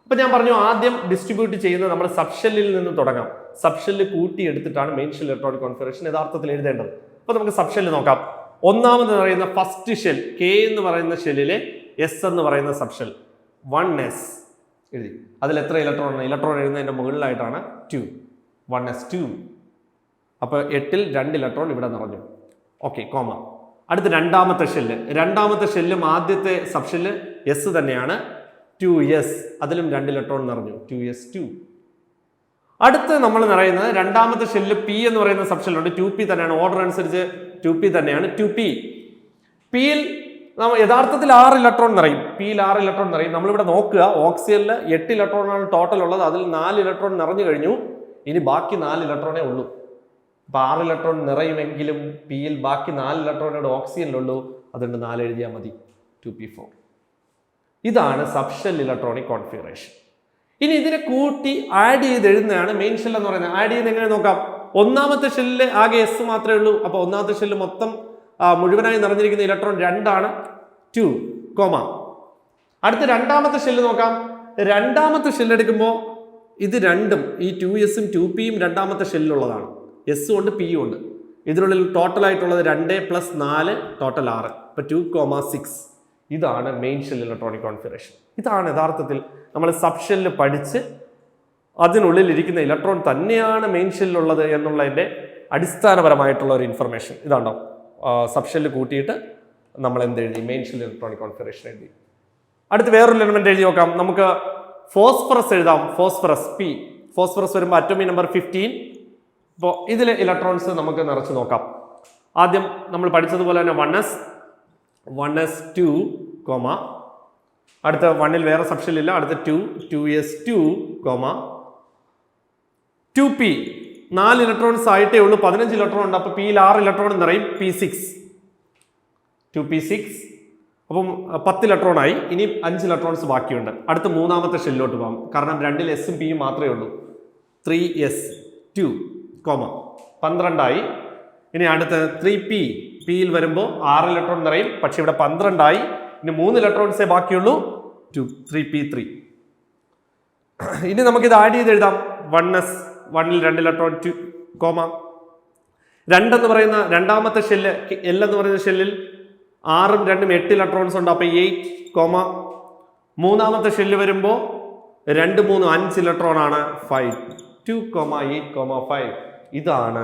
അപ്പൊ ഞാൻ പറഞ്ഞു, ആദ്യം ഡിസ്ട്രിബ്യൂട്ട് ചെയ്യുന്നത് നമ്മൾ സബ് ഷെല്ലിൽ നിന്ന് തുടങ്ങാം. സബ് ഷെല്ല് കൂട്ടി എടുത്തിട്ടാണ് മെയിൻ ഷെൽ ഇലക്ട്രോണിക് കോൺഫിഗറേഷൻ യഥാർത്ഥത്തിൽ എഴുതേണ്ടത്. അപ്പൊ നമുക്ക് സബ് ഷെല്ല് നോക്കാം. ഒന്നാമത് പറയുന്ന ഫസ്റ്റ് ഷെൽ കെ എന്ന് പറയുന്ന ഷെല്ലിലെ എസ് എന്ന് പറയുന്ന സബ് ഷെൽ 1s എഴുതി. അതിൽ എത്ര ഇലക്ട്രോൺ? ഇലക്ട്രോൺ എഴുതുന്നതിന്റെ മുകളിലായിട്ടാണ് 2. 1s 2. അപ്പൊ 8ൽ 2 ഇലക്ട്രോൺ ഇവിടെ നിറഞ്ഞു. Okay, comma. അടുത്ത രണ്ടാമത്തെ ഷെല്ലും ആദ്യത്തെ സബ് ഷെല്ല് എസ് തന്നെയാണ്, 2s. അതിലും 2 ഇലക്ട്രോൺ നിറഞ്ഞു, 2s 2. അടുത്ത് നമ്മൾ നിറയുന്നത് രണ്ടാമത്തെ ഷെല്ല് പി എന്ന് പറയുന്ന സബ് ഷെല്ലുണ്ട്. 2p തന്നെയാണ്, ഓർഡർ അനുസരിച്ച് 2p തന്നെയാണ്. 2p. പിയിൽ നമ്മൾ യഥാർത്ഥത്തിൽ 6 ഇലക്ട്രോൺ നിറയും. പിയിൽ 6 ഇലക്ട്രോൺ നിറയും. നമ്മളിവിടെ നോക്കുക, ഓക്സിജനിൽ 8 ഇലക്ട്രോണാണ് ടോട്ടൽ ഉള്ളത്. അതിൽ 4 ഇലക്ട്രോൺ നിറഞ്ഞു കഴിഞ്ഞു. ഇനി ബാക്കി 4 ഇലക്ട്രോണേ ഉള്ളൂ. അപ്പൊ 6 ഇലക്ട്രോൺ നിറയുമെങ്കിലും പിയിൽ ബാക്കി 4 ഇലക്ട്രോണോട് ഓക്സിജനിലുള്ളൂ. അതുകൊണ്ട് 4 എഴുതിയാൽ മതി, 2p4. ഇതാണ് സബ് ഷെൽ ഇലക്ട്രോണിക് കോൺഫിഗറേഷൻ. ഇനി ഇതിനെ കൂട്ടി ആഡ് ചെയ്ത് എഴുതുന്നതാണ് മെയിൻ ഷെൽ എന്ന് പറയുന്നത്. ആഡ് ചെയ്ത് എങ്ങനെ നോക്കാം? ഒന്നാമത്തെ ഷെല്ലിൽ ആകെ എസ് മാത്രമേ ഉള്ളൂ. അപ്പൊ ഒന്നാമത്തെ ഷെല്ല് മൊത്തം മുഴുവനായി നിറഞ്ഞിരിക്കുന്ന ഇലക്ട്രോൺ 2 ആണ്, 2, കോമ. അടുത്ത രണ്ടാമത്തെ ഷെല്ല് നോക്കാം. രണ്ടാമത്തെ ഷെല്ല് എടുക്കുമ്പോൾ ഇത് രണ്ടും, ഈ 2s-ഉം 2p-യും രണ്ടാമത്തെ ഷെല്ലിലുള്ളതാണ്. എസ് ഉണ്ട്, പിയും ഉണ്ട്. ഇതിനുള്ളിൽ ടോട്ടൽ ആയിട്ടുള്ളത് 2 + 4 ടോട്ടൽ 6. ഇപ്പൊ 2,6. ഇതാണ് മെയിൻ ഷെൽ ഇലക്ട്രോണിക് കോൺഫിഗറേഷൻ. ഇതാണ് യഥാർത്ഥത്തിൽ നമ്മൾ സബ് ഷെല്ല് പഠിച്ച് അതിനുള്ളിൽ ഇരിക്കുന്ന ഇലക്ട്രോൺ തന്നെയാണ് മെയിൻ ഷെല്ലുള്ളത് എന്നുള്ളതിൻ്റെ അടിസ്ഥാനപരമായിട്ടുള്ള ഒരു ഇൻഫർമേഷൻ. ഇതാണോ സബ് ഷെല്ല് കൂട്ടിയിട്ട് നമ്മൾ എന്തെഴുതി? മെയിൻ ഷെൽ ഇലക്ട്രോണിക് കോൺഫിഗറേഷൻ എഴുതി. അടുത്ത് വേറൊരു എലമെന്റ് എഴുതി നോക്കാം. നമുക്ക് ഫോസ്ഫറസ് എഴുതാം. Phosphorus P. ഫോസ്ഫറസ് വരുമ്പോൾ അറ്റോമിക് നമ്പർ 15. ഇപ്പോൾ ഇതിലെ ഇലക്ട്രോൺസ് നമുക്ക് നിറച്ച് നോക്കാം. ആദ്യം നമ്മൾ പഠിച്ചതുപോലെ തന്നെ 1s 2, അടുത്ത 1ൽ വേറെ സബ്ഷെൽ ഇല്ല, അടുത്ത 2s2, 2p 4 ഇലക്ട്രോൺസ് ആയിട്ടേ ഉള്ളൂ, 15 ഇലക്ട്രോൺ ഉണ്ട്. അപ്പോൾ പിയിൽ 6 ഇലക്ട്രോൺ നിറയും, p6, 2p6. അപ്പം 10 ഇലക്ട്രോൺ ആയി. ഇനി 5 ഇലക്ട്രോൺസ് ബാക്കിയുണ്ട്. അടുത്ത മൂന്നാമത്തെ ഷെല്ലിലോട്ട് പോകാം, കാരണം 2ൽ എസും പിയും മാത്രമേ ഉള്ളൂ. 3s2, 12 ആയി. ഇനി അടുത്ത 3p, പിയിൽ വരുമ്പോൾ 6 ഇലക്ട്രോൺ നിറയും, പക്ഷെ ഇവിടെ 12 ആയി. ഇനി 3 ഇലക്ട്രോൺസേ ബാക്കിയുള്ളൂ, 3p3. ഇനി നമുക്കിത് ആഡ് ചെയ്ത് എഴുതാം. 1s, 1ൽ 2 ഇലക്ട്രോൺ, 2, 2 എന്ന് പറയുന്ന രണ്ടാമത്തെ ഷെല്ല്, L എന്ന് പറയുന്ന ഷെല്ലിൽ 6ഉം 2ഉം 8 ഇലക്ട്രോൺസ് ഉണ്ട്. അപ്പോൾ 8, മൂന്നാമത്തെ ഷെല്ല് വരുമ്പോൾ 2, 3, 5 ഇലക്ട്രോൺ ആണ്, 5, 2, 8, 5. ഇതാണ്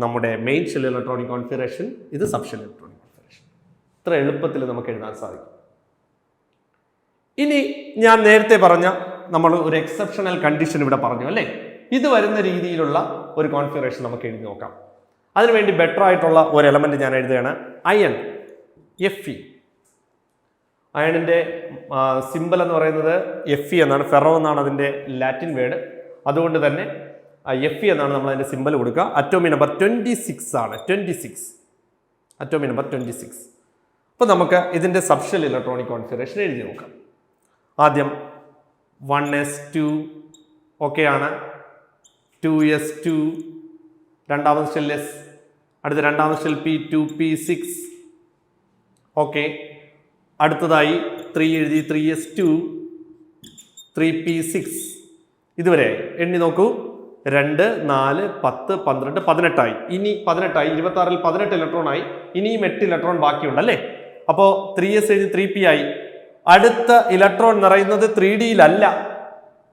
നമ്മുടെ മെയിൻ ഷെൽ ഇലക്ട്രോണിക് കോൺഫിഗറേഷൻ. ഇത് സബ് ഷെൽ ഇലക്ട്രോണിക് കോൺഫിഗറേഷൻ. ഇത്ര എളുപ്പത്തിൽ നമുക്ക് എഴുതാൻ സാധിക്കും. ഇനി ഞാൻ നേരത്തെ പറഞ്ഞ നമ്മൾ ഒരു എക്സെപ്ഷണൽ കണ്ടീഷൻ ഇവിടെ പറഞ്ഞു അല്ലേ? ഇത് വരുന്ന രീതിയിലുള്ള ഒരു കോൺഫിഗറേഷൻ നമുക്ക് എഴുതി നോക്കാം. അതിനുവേണ്ടി ബെറ്റർ ആയിട്ടുള്ള ഒരു എലമെന്റ് ഞാൻ എഴുതുകയാണ്, അയൺ, Fe. അയണിന്റെ സിമ്പൽ എന്ന് പറയുന്നത് Fe എന്നാണ്, ഫെറോ എന്നാണ് അതിന്റെ ലാറ്റിൻ വേർഡ്. അതുകൊണ്ട് തന്നെ Fe എന്നാണ് നമ്മൾ അതിന്റെ സിമ്പൽ കൊടുക്കുക. അറ്റോമിക് നമ്പർ 26 ആണ്, 26, അറ്റോമിക് നമ്പർ 26. അപ്പോൾ നമുക്ക് ഇതിന്റെ സബ്ഷെൽ ഇലക്ട്രോണിക് കോൺഫിഗറേഷൻ എഴുതി നോക്കാം. ആദ്യം 1s2 ആണ്, 2s2, രണ്ടാമത്തെ ഷെൽ s, അടുത്ത രണ്ടാമത്തെ ഷെൽ p, 2p6. അടുത്തതായി 3 എഴുതി, 3s2, 3p6. ഇതുവരെ എണ്ണി നോക്കൂ, 2, 4, 10, 12, 18 ആയി. ഇനി 18 ആയി, 26ൽ 18 ഇലക്ട്രോൺ ആയി. ഇനിയും 8 ഇലക്ട്രോൺ ബാക്കിയുണ്ട് അല്ലേ? അപ്പോൾ 3s എഴുതി, 3p ആയി. അടുത്ത ഇലക്ട്രോൺ നിറയുന്നത് 3dയിലല്ല,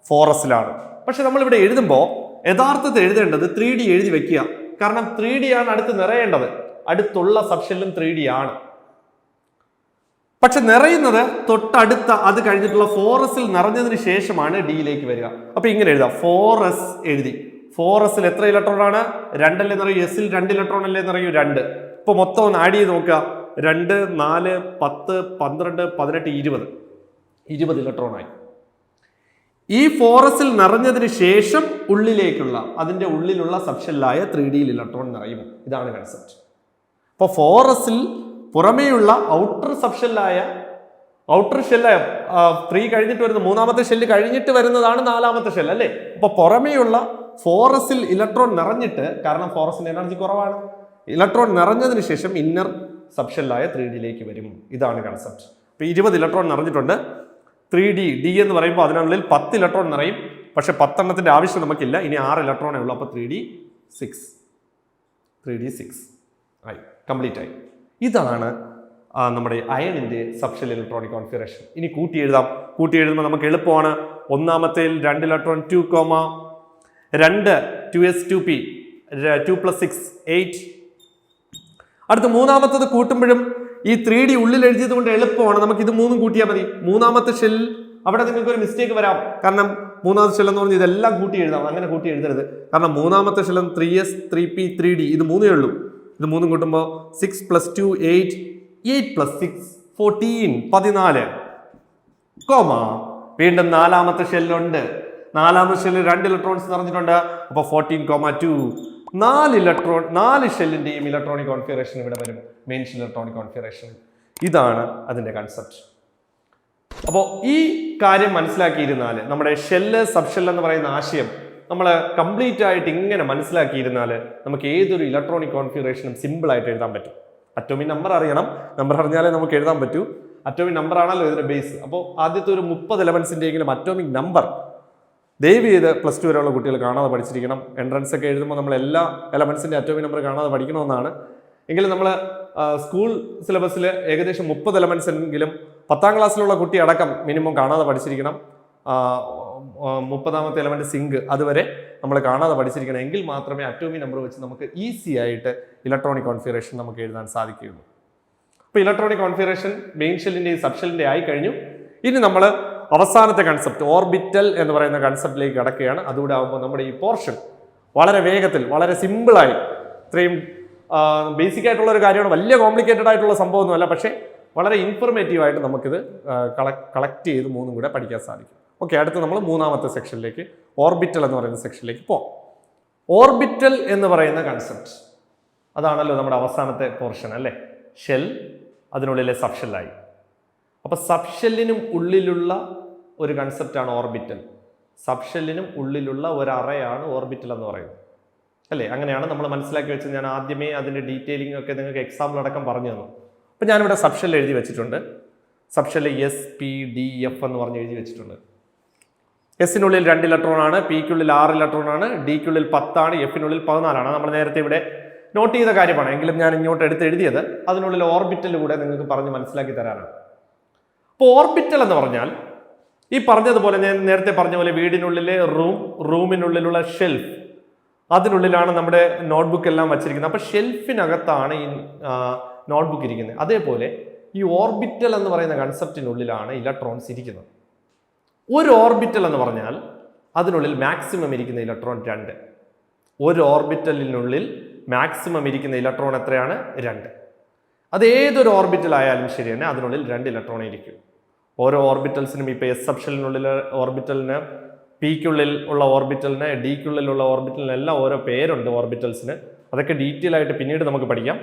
4sലാണ്. പക്ഷെ നമ്മൾ ഇവിടെ എഴുതുമ്പോൾ യഥാർത്ഥത്തിൽ എഴുതേണ്ടത് 3d എഴുതി വെക്കുക. കാരണം 3d ആണ് അടുത്ത് നിറയേണ്ടത്. അടുത്തുള്ള സബ്ഷെല്ലും 3d ആണ്. പക്ഷെ നിറയുന്നത് തൊട്ടടുത്ത, അത് കഴിഞ്ഞിട്ടുള്ള 4sൽ നിറഞ്ഞതിന് ശേഷമാണ് ഡിയിലേക്ക് വരിക. അപ്പൊ ഇങ്ങനെ എഴുതാം, 4s എഴുതി. 4sൽ എത്ര ഇലക്ട്രോൺ ആണ്? 2 അല്ലേ നിറയൂ. എസിൽ 2 ഇലക്ട്രോൺ അല്ലേ നിറയൂ? 2. ഇപ്പൊ മൊത്തം ഒന്ന് ആഡ് ചെയ്ത് നോക്കുക. 2, 4, 10, 12, 18, 20 ഇലക്ട്രോൺ ആയി. ഈ 4sൽ നിറഞ്ഞതിന് ശേഷം ഉള്ളിലേക്കുള്ള, അതിന്റെ ഉള്ളിലുള്ള സബ്ഷെല്ലായ 3dയിൽ ഇലക്ട്രോൺ നിറയും. ഇതാണ് കൺസെപ്റ്റ്. അപ്പോൾ 4sൽ പുറമേയുള്ള ഔട്ടർ സബ്ഷെല്ലായ, ഔട്ടർ ഷെല്ലായ 3 കഴിഞ്ഞിട്ട് വരുന്ന മൂന്നാമത്തെ ഷെല്ല് കഴിഞ്ഞിട്ട് വരുന്നതാണ് നാലാമത്തെ ഷെൽ അല്ലേ? അപ്പൊ പുറമേയുള്ള 4sൽ ഇലക്ട്രോൺ നിറഞ്ഞിട്ട്, കാരണം 4sന് എനർജി കുറവാണ്, ഇലക്ട്രോൺ നിറഞ്ഞതിന് ശേഷം ഇന്നർ സബ്ഷെല്ലായ 3dയിലേക്ക് വരും. ഇതാണ് കൺസെപ്റ്റ്. അപ്പൊ 20 ഇലക്ട്രോൺ നിറഞ്ഞിട്ടുണ്ട്. 3d, d എന്ന് പറയുമ്പോൾ അതിനുള്ളിൽ 10 ഇലക്ട്രോൺ നിറയും. പക്ഷെ 10 എണ്ണത്തിന്റെ ആവശ്യം നമുക്കില്ല. ഇനി 6 ഇലക്ട്രോണേ ഉള്ളൂ. അപ്പൊ 3d6 ആയി, കംപ്ലീറ്റ് ആയി. ഇതാണ് നമ്മുടെ അയണിന്റെ സബ്ഷെൽ ഇലക്ട്രോണിക് കോൺഫിഗറേഷൻ. ഇനി കൂട്ടി എഴുതാം. കൂട്ടി എഴുതുമ്പോൾ നമുക്ക് എളുപ്പമാണ്. ഒന്നാമത്തേൽ 2 ഇലക്ട്രോൺ, 2, 2, 2s2p, 2 + 6, 8. അടുത്ത മൂന്നാമത്തത് കൂട്ടുമ്പോഴും ഈ 3d ഉള്ളിൽ എഴുതിയത് കൊണ്ട് എളുപ്പമാണ്. നമുക്ക് ഇത് 3ഉം കൂട്ടിയാൽ മതി. മൂന്നാമത്തെ ഷെൽ, അവിടെ നിങ്ങൾക്ക് ഒരു മിസ്റ്റേക്ക് വരാം. കാരണം മൂന്നാമത്തെ ഷെൽ എന്ന് പറഞ്ഞാൽ ഇതെല്ലാം കൂട്ടി എഴുതാം. അങ്ങനെ കൂട്ടി എഴുതരുത്. കാരണം മൂന്നാമത്തെ ഷെൽ 3s, 3p, 3d, ഇത് 3 ഉള്ളൂ. ഇത് 3ഉം കൂട്ടുമ്പോൾ 6 + 2, 8, 8 + 6, 14, 14. വീണ്ടും നാലാമത്തെ ഷെല്ലുണ്ട്. നാലാമത്തെ ഷെല്ലിൽ 2 ഇലക്ട്രോൺസ് നിറഞ്ഞിട്ടുണ്ട്. അപ്പോൾ 14,2. 4 ഷെല്ലിന്റെയും ഇലക്ട്രോണിക് കോൺഫിഗറേഷൻ ഇവിടെ വരും, മെയിൻ ഷെൽ ഇലക്ട്രോണിക് കോൺഫിഗറേഷൻ. ഇതാണ് അതിന്റെ കൺസെപ്റ്റ്. അപ്പോൾ ഈ കാര്യം മനസ്സിലാക്കിയിരുന്നാൽ, നമ്മുടെ ഷെല്ല് സബ്ഷെൽ എന്ന് പറയുന്ന ആശയം നമ്മൾ കംപ്ലീറ്റ് ആയിട്ട് ഇങ്ങനെ മനസ്സിലാക്കിയിരുന്നാൽ നമുക്ക് ഏതൊരു ഇലക്ട്രോണിക് കോൺഫിഗറേഷനും സിമ്പിൾ ആയിട്ട് എഴുതാൻ പറ്റും. അറ്റോമിക് നമ്പർ അറിയണം. നമ്പർ അറിഞ്ഞാലേ നമുക്ക് എഴുതാൻ പറ്റൂ. അറ്റോമിക് നമ്പർ ആണല്ലോ ഇതിന്റെ ബേസ്. അപ്പോൾ ആദ്യത്തെ ഒരു 30 എലമെന്റ്സിന്റെയെങ്കിലും അറ്റോമിക് നമ്പർ ദയവ് ചെയ്ത് +2 വരെയുള്ള കുട്ടികൾ കാണാതെ പഠിച്ചിരിക്കണം. എൻട്രൻസ് ഒക്കെ എഴുതുമ്പോൾ നമ്മൾ എല്ലാ എലമെന്റ്സിന്റെ അറ്റോമിക് നമ്പർ കാണാതെ പഠിക്കണമെന്നാണ്. എങ്കിലും നമ്മൾ സ്കൂൾ സിലബസിൽ ഏകദേശം 30 എലമെന്റ്സ് എങ്കിലും 10ാം ക്ലാസ്സിലുള്ള കുട്ടി അടക്കം മിനിമം കാണാതെ പഠിച്ചിരിക്കണം. 30ാമത്തെ എലമെന്റ് സിങ്ക്, അതുവരെ നമ്മൾ കാണാതെ പഠിച്ചിരിക്കണം. എങ്കിൽ മാത്രമേ അറ്റോമിക് നമ്പർ വെച്ച് നമുക്ക് ഈസി ആയിട്ട് ഇലക്ട്രോണിക് കോൺഫിഗറേഷൻ നമുക്ക് എഴുതാൻ സാധിക്കുകയുള്ളൂ. അപ്പോൾ ഇലക്ട്രോണിക് കോൺഫിഗറേഷൻ മെയിൻ ഷെല്ലിന്റെയും സബ് ഷെല്ലിന്റെ ആയി കഴിഞ്ഞു. ഇനി നമ്മൾ അവസാനത്തെ കൺസെപ്റ്റ്, ഓർബിറ്റൽ എന്ന് പറയുന്ന കൺസെപ്റ്റിലേക്ക് കടക്കുകയാണ്. അതുകൂടെ ആകുമ്പോൾ നമ്മുടെ ഈ പോർഷൻ വളരെ വേഗത്തിൽ, വളരെ സിമ്പിളായി, ഇത്രയും ബേസിക് ആയിട്ടുള്ള ഒരു കാര്യമാണ്, വലിയ കോംപ്ലിക്കേറ്റഡ് ആയിട്ടുള്ള സംഭവമൊന്നുമല്ല, പക്ഷേ വളരെ ഇൻഫർമേറ്റീവായിട്ട് നമുക്കിത് കളക്ട് ചെയ്ത് മൂന്നും കൂടെ പഠിക്കാൻ സാധിക്കും. ഓക്കെ, അടുത്ത് നമ്മൾ മൂന്നാമത്തെ സെക്ഷനിലേക്ക്, ഓർബിറ്റൽ എന്ന് പറയുന്ന സെക്ഷനിലേക്ക് പോകാം. ഓർബിറ്റൽ എന്ന് പറയുന്ന കൺസെപ്റ്റ് അതാണല്ലോ നമ്മുടെ അവസാനത്തെ പോർഷൻ അല്ലേ. ഷെൽ, അതിനുള്ളിലെ സബ്ഷെല്ലായി. അപ്പോൾ സബ്ഷെല്ലിനും ഉള്ളിലുള്ള ഒരു കൺസെപ്റ്റാണ് ഓർബിറ്റൽ. സബ്ഷെല്ലിനും ഉള്ളിലുള്ള ഒരു അറയാണ് ഓർബിറ്റൽ എന്ന് പറയുന്നത് അല്ലേ. അങ്ങനെയാണ് നമ്മൾ മനസ്സിലാക്കി വെച്ചത്. ഞാൻ ആദ്യമേ അതിൻ്റെ ഡീറ്റെയിലിംഗ് ഒക്കെ നിങ്ങൾക്ക് എക്സാമ്പിൾ അടക്കം പറഞ്ഞു തന്നു. അപ്പോൾ ഞാനിവിടെ സബ്ഷെൽ എഴുതി വെച്ചിട്ടുണ്ട്. സബ്ഷെൽ SPDF എന്ന് പറഞ്ഞ് എഴുതി വെച്ചിട്ടുണ്ട്. എസിനുള്ളിൽ 2 ഇലക്ട്രോൺ ആണ്, പിക്കുള്ളിൽ 6 ഇലക്ട്രോൺ ആണ്, ഡിക്കുള്ളിൽ 10 ആണ്, എഫിനുള്ളിൽ 14 ആണ്. നമ്മൾ നേരത്തെ ഇവിടെ നോട്ട് ചെയ്ത കാര്യമാണ്, എങ്കിലും ഞാൻ ഇങ്ങോട്ട് എടുത്ത് എഴുതിയത് അതിനുള്ളിൽ ഓർബിറ്റൽ കൂടെ നിങ്ങൾക്ക് പറഞ്ഞ് മനസ്സിലാക്കി തരാനാണ്. അപ്പോൾ ഓർബിറ്റൽ എന്ന് പറഞ്ഞാൽ ഈ പറഞ്ഞതുപോലെ, ഞാൻ നേരത്തെ പറഞ്ഞ പോലെ വീടിനുള്ളിലെ റൂമിനുള്ളിലുള്ള ഷെൽഫ്, അതിനുള്ളിലാണ് നമ്മുടെ നോട്ട്ബുക്ക് എല്ലാം വച്ചിരിക്കുന്നത്. അപ്പോൾ ഷെൽഫിനകത്താണ് ഈ നോട്ട്ബുക്ക് ഇരിക്കുന്നത്. അതേപോലെ ഈ ഓർബിറ്റൽ എന്ന് പറയുന്ന കൺസെപ്റ്റിനുള്ളിലാണ് ഇലക്ട്രോൺസ് ഇരിക്കുന്നത്. ഒരു ഓർബിറ്റൽ എന്ന് പറഞ്ഞാൽ അതിനുള്ളിൽ മാക്സിമം ഇരിക്കുന്ന ഇലക്ട്രോൺ 2. ഒരു ഓർബിറ്റലിനുള്ളിൽ മാക്സിമം ഇരിക്കുന്ന ഇലക്ട്രോൺ എത്രയാണ്? 2. അത് ഏതൊരു ഓർബിറ്റൽ ആയാലും ശരി തന്നെ അതിനുള്ളിൽ 2 ഇലക്ട്രോൺ ഇരിക്കും. ഓരോ ഓർബിറ്റൽസിനും ഇപ്പോൾ S സബ്ഷെല്ലിനുള്ളിൽ ഓർബിറ്റലിന്, പിക്കുള്ളിൽ ഉള്ള ഓർബിറ്റലിന്, ഡിക്കുള്ളിലുള്ള ഓർബിറ്റലിന് എല്ലാം ഓരോ പേരുണ്ട് ഓർബിറ്റൽസിന്. അതൊക്കെ ഡീറ്റെയിൽ ആയിട്ട് പിന്നീട് നമുക്ക് പഠിക്കാം.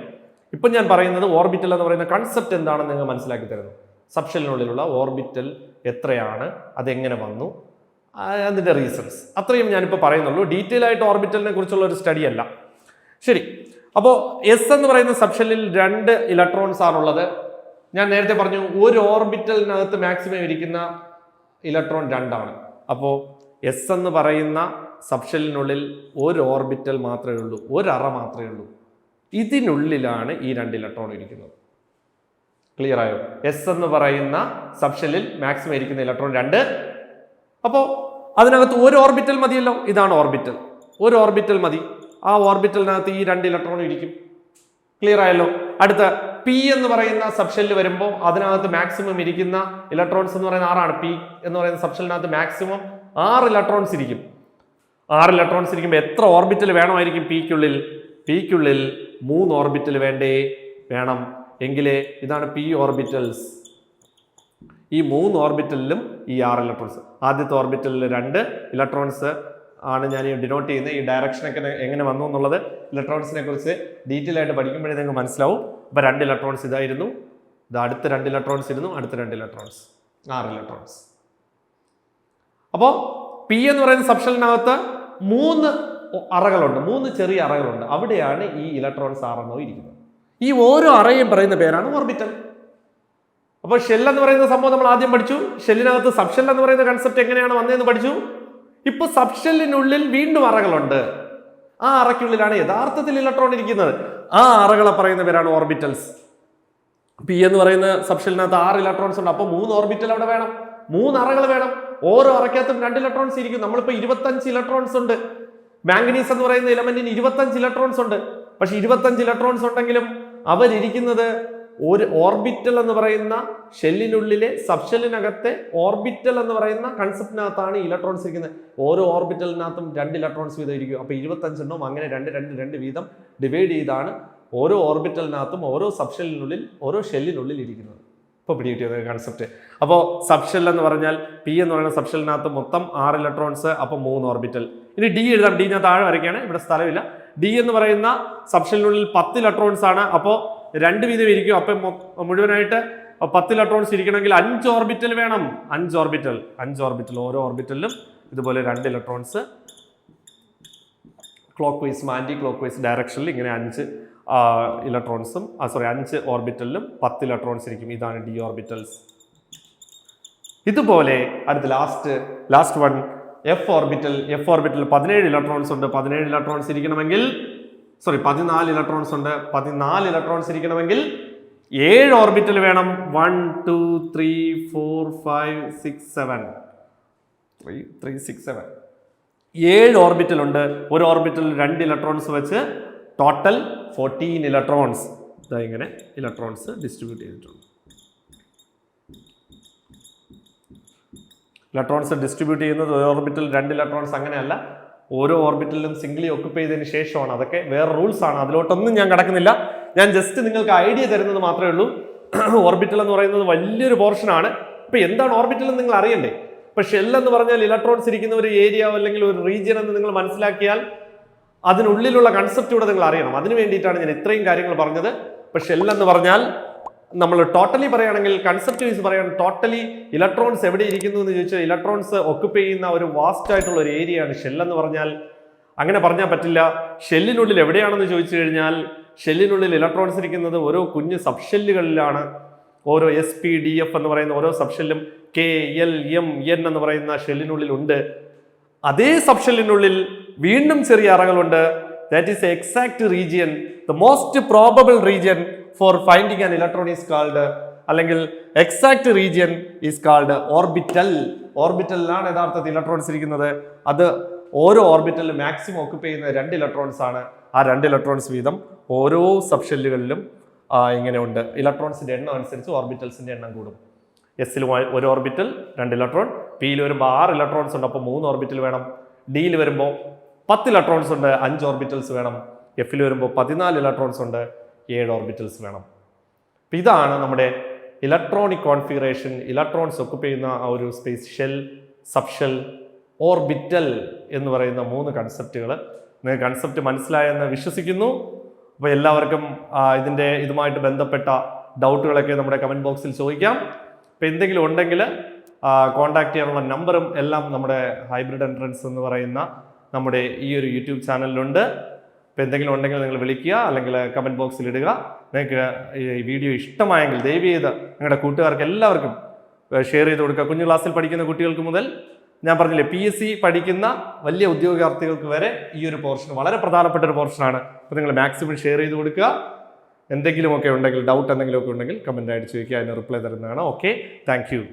ഇപ്പം ഞാൻ പറയുന്നത് ഓർബിറ്റൽ എന്ന് പറയുന്ന കൺസെപ്റ്റ് എന്താണെന്ന് നിങ്ങൾ മനസ്സിലാക്കി തരുന്നു. സബ്ഷെല്ലിനുള്ളിലുള്ള ഓർബിറ്റൽ എത്രയാണ്, അതെങ്ങനെ വന്നു, അതിൻ്റെ റീസൺസ്, അത്രയും ഞാനിപ്പോൾ പറയുന്നുള്ളൂ. ഡീറ്റെയിൽ ആയിട്ട് ഓർബിറ്റലിനെ കുറിച്ചുള്ള ഒരു സ്റ്റഡി അല്ല. ശരി, അപ്പോൾ S എന്ന് പറയുന്ന സബ്ഷെല്ലിൽ 2 ഇലക്ട്രോൺസ് ആണുള്ളത്. ഞാൻ നേരത്തെ പറഞ്ഞു ഒരു ഓർബിറ്റലിനകത്ത് മാക്സിമം ഇരിക്കുന്ന ഇലക്ട്രോൺ 2 ആണ്. അപ്പോൾ S എന്ന് പറയുന്ന സബ്ഷെല്ലിനുള്ളിൽ ഒരു ഓർബിറ്റൽ മാത്രമേ ഉള്ളൂ, ഒരു അറ മാത്രമേ ഉള്ളൂ. ഇതിനുള്ളിലാണ് ഈ 2 ഇലക്ട്രോൺ ഇരിക്കുന്നത്. ക്ലിയർ ആയോ? S എന്ന് പറയുന്ന സബ്ഷെല്ലിൽ മാക്സിമം ഇരിക്കുന്ന ഇലക്ട്രോൺ 2. അപ്പോൾ അതിനകത്ത് ഒരു ഓർബിറ്റൽ മതിയല്ലോ. ഇതാണ് ഓർബിറ്റൽ, ഒരു ഓർബിറ്റൽ മതി. ആ ഓർബിറ്റലിനകത്ത് ഈ 2 ഇലക്ട്രോൺ ഇരിക്കും. ക്ലിയർ ആയല്ലോ? അടുത്ത P എന്ന് പറയുന്ന സബ്ഷെല്ലിൽ വരുമ്പോൾ അതിനകത്ത് മാക്സിമം ഇരിക്കുന്ന ഇലക്ട്രോൺസ് എന്ന് പറയുന്ന 6 ആണ്. P എന്ന് പറയുന്ന സബ്ഷെല്ലിനകത്ത് മാക്സിമം 6 ഇലക്ട്രോൺസ് ഇരിക്കും. 6 ഇലക്ട്രോൺസ് ഇരിക്കുമ്പോൾ എത്ര ഓർബിറ്റൽ വേണമായിരിക്കും? പിക്കുള്ളിൽ 3 ഓർബിറ്റൽ വേണം എങ്കിലേ, ഇതാണ് P ഓർബിറ്റൽസ്. ഈ 3 ഓർബിറ്റലിലും ഈ 6 ഇലക്ട്രോൺസ്. ആദ്യത്തെ ഓർബിറ്റലിൽ 2 ഇലക്ട്രോൺസ് ആണ് ഞാൻ ഈ ഡിനോട്ട് ചെയ്യുന്നത്. ഈ ഡയറക്ഷനൊക്കെ എങ്ങനെ വന്നു എന്നുള്ളത് ഇലക്ട്രോൺസിനെ കുറിച്ച് ഡീറ്റെയിൽ ആയിട്ട് പഠിക്കുമ്പോഴേ നിങ്ങൾക്ക് മനസ്സിലാവും. അപ്പോൾ 2 ഇലക്ട്രോൺസ് ഇതായിരുന്നു, ഇത് അടുത്ത 2 ഇലക്ട്രോൺസ് ഇരുന്നു, അടുത്ത 2 ഇലക്ട്രോൺസ്, 6 ഇലക്ട്രോൺസ്. അപ്പോൾ P എന്ന് പറയുന്ന സബ്ഷെല്ലിനകത്ത് 3 അറകളുണ്ട്, 3 ചെറിയ അറകളുണ്ട്. അവിടെയാണ് ഈ ഇലക്ട്രോൺസ് 6 ഇരിക്കുന്നത്. ഈ ഓരോ അറയും പറയുന്ന പേരാണ് ഓർബിറ്റൽ. അപ്പോൾ ഷെൽ എന്ന് പറയുന്ന സംഭവം നമ്മൾ ആദ്യം പഠിച്ചു. ഷെല്ലിനകത്ത് സബ്ഷെൽ എന്ന് പറയുന്ന കൺസെപ്റ്റ് എങ്ങനെയാണ് വന്നതെന്ന് പഠിച്ചു. ഇപ്പോൾ സബ്ഷെല്ലിനുള്ളിൽ വീണ്ടും അറകളുണ്ട്. ആ അറയ്ക്കുള്ളിലാണ് യഥാർത്ഥത്തിൽ ഇലക്ട്രോൺ ഇരിക്കുന്നത്. ആ അറകളെ പറയുന്ന പേരാണ് ഓർബിറ്റൽസ്. P എന്ന് പറയുന്ന സബ്ഷെല്ലിനകത്ത് 6 ഇലക്ട്രോൺസ് ഉണ്ട്. അപ്പോൾ 3 ഓർബിറ്റൽ അവിടെ വേണം, 3 അറകൾ വേണം. ഓരോ അറയ്ക്കകത്തും 2 ഇലക്ട്രോൺസ് ഇരിക്കും. നമ്മളിപ്പോൾ 25 ഇലക്ട്രോൺസ് ഉണ്ട്. മാംഗനീസ് എന്ന് പറയുന്ന എലമെന്റിന് 25 ഇലക്ട്രോൺസ് ഉണ്ട്. പക്ഷെ 25 ഇലക്ട്രോൺസ് ഉണ്ടെങ്കിലും അവരിയ്ക്കുന്നത് ഒരു ഓർബിറ്റൽ എന്ന് പറയുന്ന ഷെല്ലിനുള്ളിലെ സബ്ഷെല്ലിനകത്തെ ഓർബിറ്റൽ എന്ന് പറയുന്ന കൺസെപ്റ്റിനകത്താണ് ഇലക്ട്രോൺസ് ഇരിക്കുന്നത്. ഓരോ ഓർബിറ്റലിനകത്തും 2 ഇലക്ട്രോൺസ് വീതം ഇരിക്കും. അപ്പോൾ 25 എണ്ണവും അങ്ങനെ 2 വീതം ഡിവൈഡ് ചെയ്താണ് ഓരോ ഓർബിറ്റലിനകത്തും ഓരോ സബ്ഷെല്ലിനുള്ളിൽ ഓരോ ഷെല്ലിനുള്ളിൽ ഇരിക്കുന്നത്. ഇപ്പോൾ പിടികിട്ടിയത് കൺസെപ്റ്റ്. അപ്പോൾ സബ്ഷെൽ എന്ന് പറഞ്ഞാൽ P എന്ന് പറയുന്ന സബ്ഷെല്ലിനകത്ത് മൊത്തം 6 ഇലക്ട്രോൺസ്, അപ്പോൾ 3 ഓർബിറ്റൽ. ഇനി D എഴുതാം. D ഞാൻ താഴെ വരയ്ക്കുകയാണ്, ഇവിടെ സ്ഥലമില്ല. D എന്ന് പറയുന്ന സബ്ഷെല്ലിനുള്ളിൽ 10 ഇലക്ട്രോൺസ് ആണ്. അപ്പോൾ 2 വീതം ഇരിക്കും. അപ്പം മുഴുവനായിട്ട് 10 ഇലക്ട്രോൺസ് ഇരിക്കണമെങ്കിൽ 5 ഓർബിറ്റൽ വേണം. 5 ഓർബിറ്റൽ. ഓരോ ഓർബിറ്റലിലും ഇതുപോലെ 2 ഇലക്ട്രോൺസ് ക്ലോക്ക് വൈസും ആന്റി ക്ലോക്ക് വൈസ് ഡയറക്ഷനിൽ ഇങ്ങനെ 5 ഇലക്ട്രോൺസും 5 ഓർബിറ്റലിലും 10 ഇലക്ട്രോൺസ് ഇരിക്കും. ഇതാണ് D ഓർബിറ്റൽസ്. ഇതുപോലെ അടുത്ത last one F orbital. 17 electrons ഉണ്ട്. 17 ഇലക്ട്രോൺസ് ഇരിക്കണമെങ്കിൽ 14 ഇലക്ട്രോൺസ് ഉണ്ട്. 14 ഇലക്ട്രോൺസ് ഇരിക്കണമെങ്കിൽ 7 ഓർബിറ്റൽ വേണം. 1 2 3 4 5 6 7 3 6 7 7 ഓർബിറ്റൽ ഉണ്ട്. ഒരു ഓർബിറ്റലിൽ 2 ഇലക്ട്രോൺസ് വെച്ച് ടോട്ടൽ 14 ഇലക്ട്രോൺസ്. ഇങ്ങനെ ഇലക്ട്രോൺസ് ഡിസ്ട്രിബ്യൂട്ട് ചെയ്തിട്ടുണ്ട്. ഇലക്ട്രോൺസ് ഡിസ്ട്രിബ്യൂട്ട് ചെയ്യുന്നത് ഒരു ഓർബിറ്റൽ 2 ഇലക്ട്രോൺസ് അങ്ങനെയല്ല. ഓരോ ഓർബിറ്റലിലും സിംഗിളി ഒക്കുപ്പൈ ചെയ്തതിന് ശേഷമാണ്. അതൊക്കെ വേറെ റൂൾസ് ആണ്, അതിലോട്ടൊന്നും ഞാൻ കടക്കുന്നില്ല. ഞാൻ ജസ്റ്റ് നിങ്ങൾക്ക് ഐഡിയ തരുന്നത് മാത്രമേ ഉള്ളൂ. ഓർബിറ്റൽ എന്ന് പറയുന്നത് വലിയൊരു പോർഷനാണ്. ഇപ്പൊ എന്താണ് ഓർബിറ്റൽ എന്ന് നിങ്ങൾ അറിയണ്ടേ? ഇപ്പൊ ഷെൽ എന്ന് പറഞ്ഞാൽ ഇലക്ട്രോൺസ് ഇരിക്കുന്ന ഒരു ഏരിയ അല്ലെങ്കിൽ ഒരു റീജിയൻ എന്ന് നിങ്ങൾ മനസ്സിലാക്കിയാൽ അതിനുള്ളിലുള്ള കൺസെപ്റ്റ് കൂടെ നിങ്ങൾ അറിയണം. അതിന് വേണ്ടിയിട്ടാണ് ഞാൻ ഇത്രയും കാര്യങ്ങൾ പറഞ്ഞത്. ഇപ്പൊ ഷെൽ എന്ന് പറഞ്ഞാൽ നമ്മൾ ടോട്ടലി പറയുകയാണെങ്കിൽ, കൺസെപ്റ്റ് വൈസ് പറയുകയാണെങ്കിൽ ടോട്ടലി ഇലക്ട്രോൺസ് എവിടെ ഇരിക്കുന്നു എന്ന് ചോദിച്ചാൽ ഇലക്ട്രോൺസ് ഒക്കുപ്പൈ ചെയ്യുന്ന ഒരു വാസ്റ്റ് ആയിട്ടുള്ള ഒരു ഏരിയയാണ് ഷെൽ എന്ന് പറഞ്ഞാൽ. അങ്ങനെ പറഞ്ഞാൽ പറ്റില്ല. ഷെല്ലിനുള്ളിൽ എവിടെയാണെന്ന് ചോദിച്ചു കഴിഞ്ഞാൽ ഷെല്ലിനുള്ളിൽ ഇലക്ട്രോൺസ് ഇരിക്കുന്നത് ഓരോ കുഞ്ഞ് സബ്ഷെല്ലുകളിലാണ്. ഓരോ SPDF എന്ന് പറയുന്ന ഓരോ സബ്ഷെല്ലും KLMN എന്ന് പറയുന്ന ഷെല്ലിനുള്ളിൽ ഉണ്ട്. അതേ സബ്ഷെല്ലിനുള്ളിൽ വീണ്ടും ചെറിയ അറകളുണ്ട്. That is exact region. The most probable region for finding an electron is called, അല്ലെങ്കിൽ exact region is called orbital. ഓർബിറ്റലിലാണ് യഥാർത്ഥത്തിൽ ഇലക്ട്രോൺസ് ഇരിക്കുന്നത്. അത് ഓരോ ഓർബിറ്റലിലും മാക്സിമം ഒക്കുപ്പൈ ചെയ്യുന്ന 2 ഇലക്ട്രോൺസ് ആണ്. ആ 2 ഇലക്ട്രോൺസ് വീതം ഓരോ സബ്ഷെല്ലുകളിലും ഇങ്ങനെ ഉണ്ട്. ഇലക്ട്രോൺസിന്റെ എണ്ണം അനുസരിച്ച് ഓർബിറ്റൽസിന്റെ എണ്ണം കൂടും. എസിൽ 1 ഓർബിറ്റൽ 2 ഇലക്ട്രോൺ, പിയിൽ വരുമ്പോൾ 6 ഇലക്ട്രോൺസ് ഉണ്ട്, അപ്പോൾ 3 ഓർബിറ്റൽ വേണം. ഡിയിൽ വരുമ്പോൾ 10 ഇലക്ട്രോൺസ് ഉണ്ട്, 5 ഓർബിറ്റൽസ് വേണം. എഫിൽ വരുമ്പോൾ 14 ഇലക്ട്രോൺസ് ഉണ്ട്, 7 ഓർബിറ്റൽസ് വേണം. ഇതാണ് നമ്മുടെ ഇലക്ട്രോണിക് കോൺഫിഗറേഷൻ. ഇലക്ട്രോൺസ് ഒക്കുപ്പൈ ചെയ്യുന്ന ആ ഒരു സ്പേസ്, ഷെൽ, സബ്ഷെൽ, ഓർബിറ്റൽ എന്ന് പറയുന്ന 3 കൺസെപ്റ്റുകൾ. നിങ്ങൾക്ക് കൺസെപ്റ്റ് മനസ്സിലായെന്ന് വിശ്വസിക്കുന്നു. അപ്പോൾ എല്ലാവർക്കും ഇതുമായിട്ട് ബന്ധപ്പെട്ട ഡൗട്ടുകളൊക്കെ നമ്മുടെ കമൻറ്റ് ബോക്സിൽ ചോദിക്കാം. അപ്പോൾ എന്തെങ്കിലും ഉണ്ടെങ്കിൽ കോൺടാക്ട് ചെയ്യാനുള്ള നമ്പറും എല്ലാം നമ്മുടെ ഹൈബ്രിഡ് എൻട്രൻസ് എന്ന് പറയുന്ന നമ്മുടെ ഈ ഒരു യൂട്യൂബ് ചാനലിലുണ്ട്. അപ്പോൾ എന്തെങ്കിലും ഉണ്ടെങ്കിൽ നിങ്ങൾ വിളിക്കുക, അല്ലെങ്കിൽ കമൻറ്റ് ബോക്സിൽ ഇടുക. നിങ്ങൾക്ക് ഈ വീഡിയോ ഇഷ്ടമായെങ്കിൽ ദയവ് ചെയ്ത് നിങ്ങളുടെ കൂട്ടുകാർക്ക് എല്ലാവർക്കും ഷെയർ ചെയ്ത് കൊടുക്കുക. കുഞ്ഞു ക്ലാസ്സിൽ പഠിക്കുന്ന കുട്ടികൾക്ക് മുതൽ, ഞാൻ പറഞ്ഞില്ലേ, PSC പഠിക്കുന്ന വലിയ ഉദ്യോഗാർത്ഥികൾക്ക് വരെ ഈ ഒരു പോർഷൻ വളരെ പ്രധാനപ്പെട്ട ഒരു പോർഷനാണ്. അപ്പോൾ നിങ്ങൾ മാക്സിമം ഷെയർ ചെയ്ത് കൊടുക്കുക. എന്തെങ്കിലുമൊക്കെ ഉണ്ടെങ്കിൽ, ഡൗട്ട് എന്തെങ്കിലുമൊക്കെ ഉണ്ടെങ്കിൽ കമൻ്റ് ആയിട്ട് ചോദിക്കുക, അതിന് റിപ്ലൈ തരുന്നതാണ്. Okay, thank you.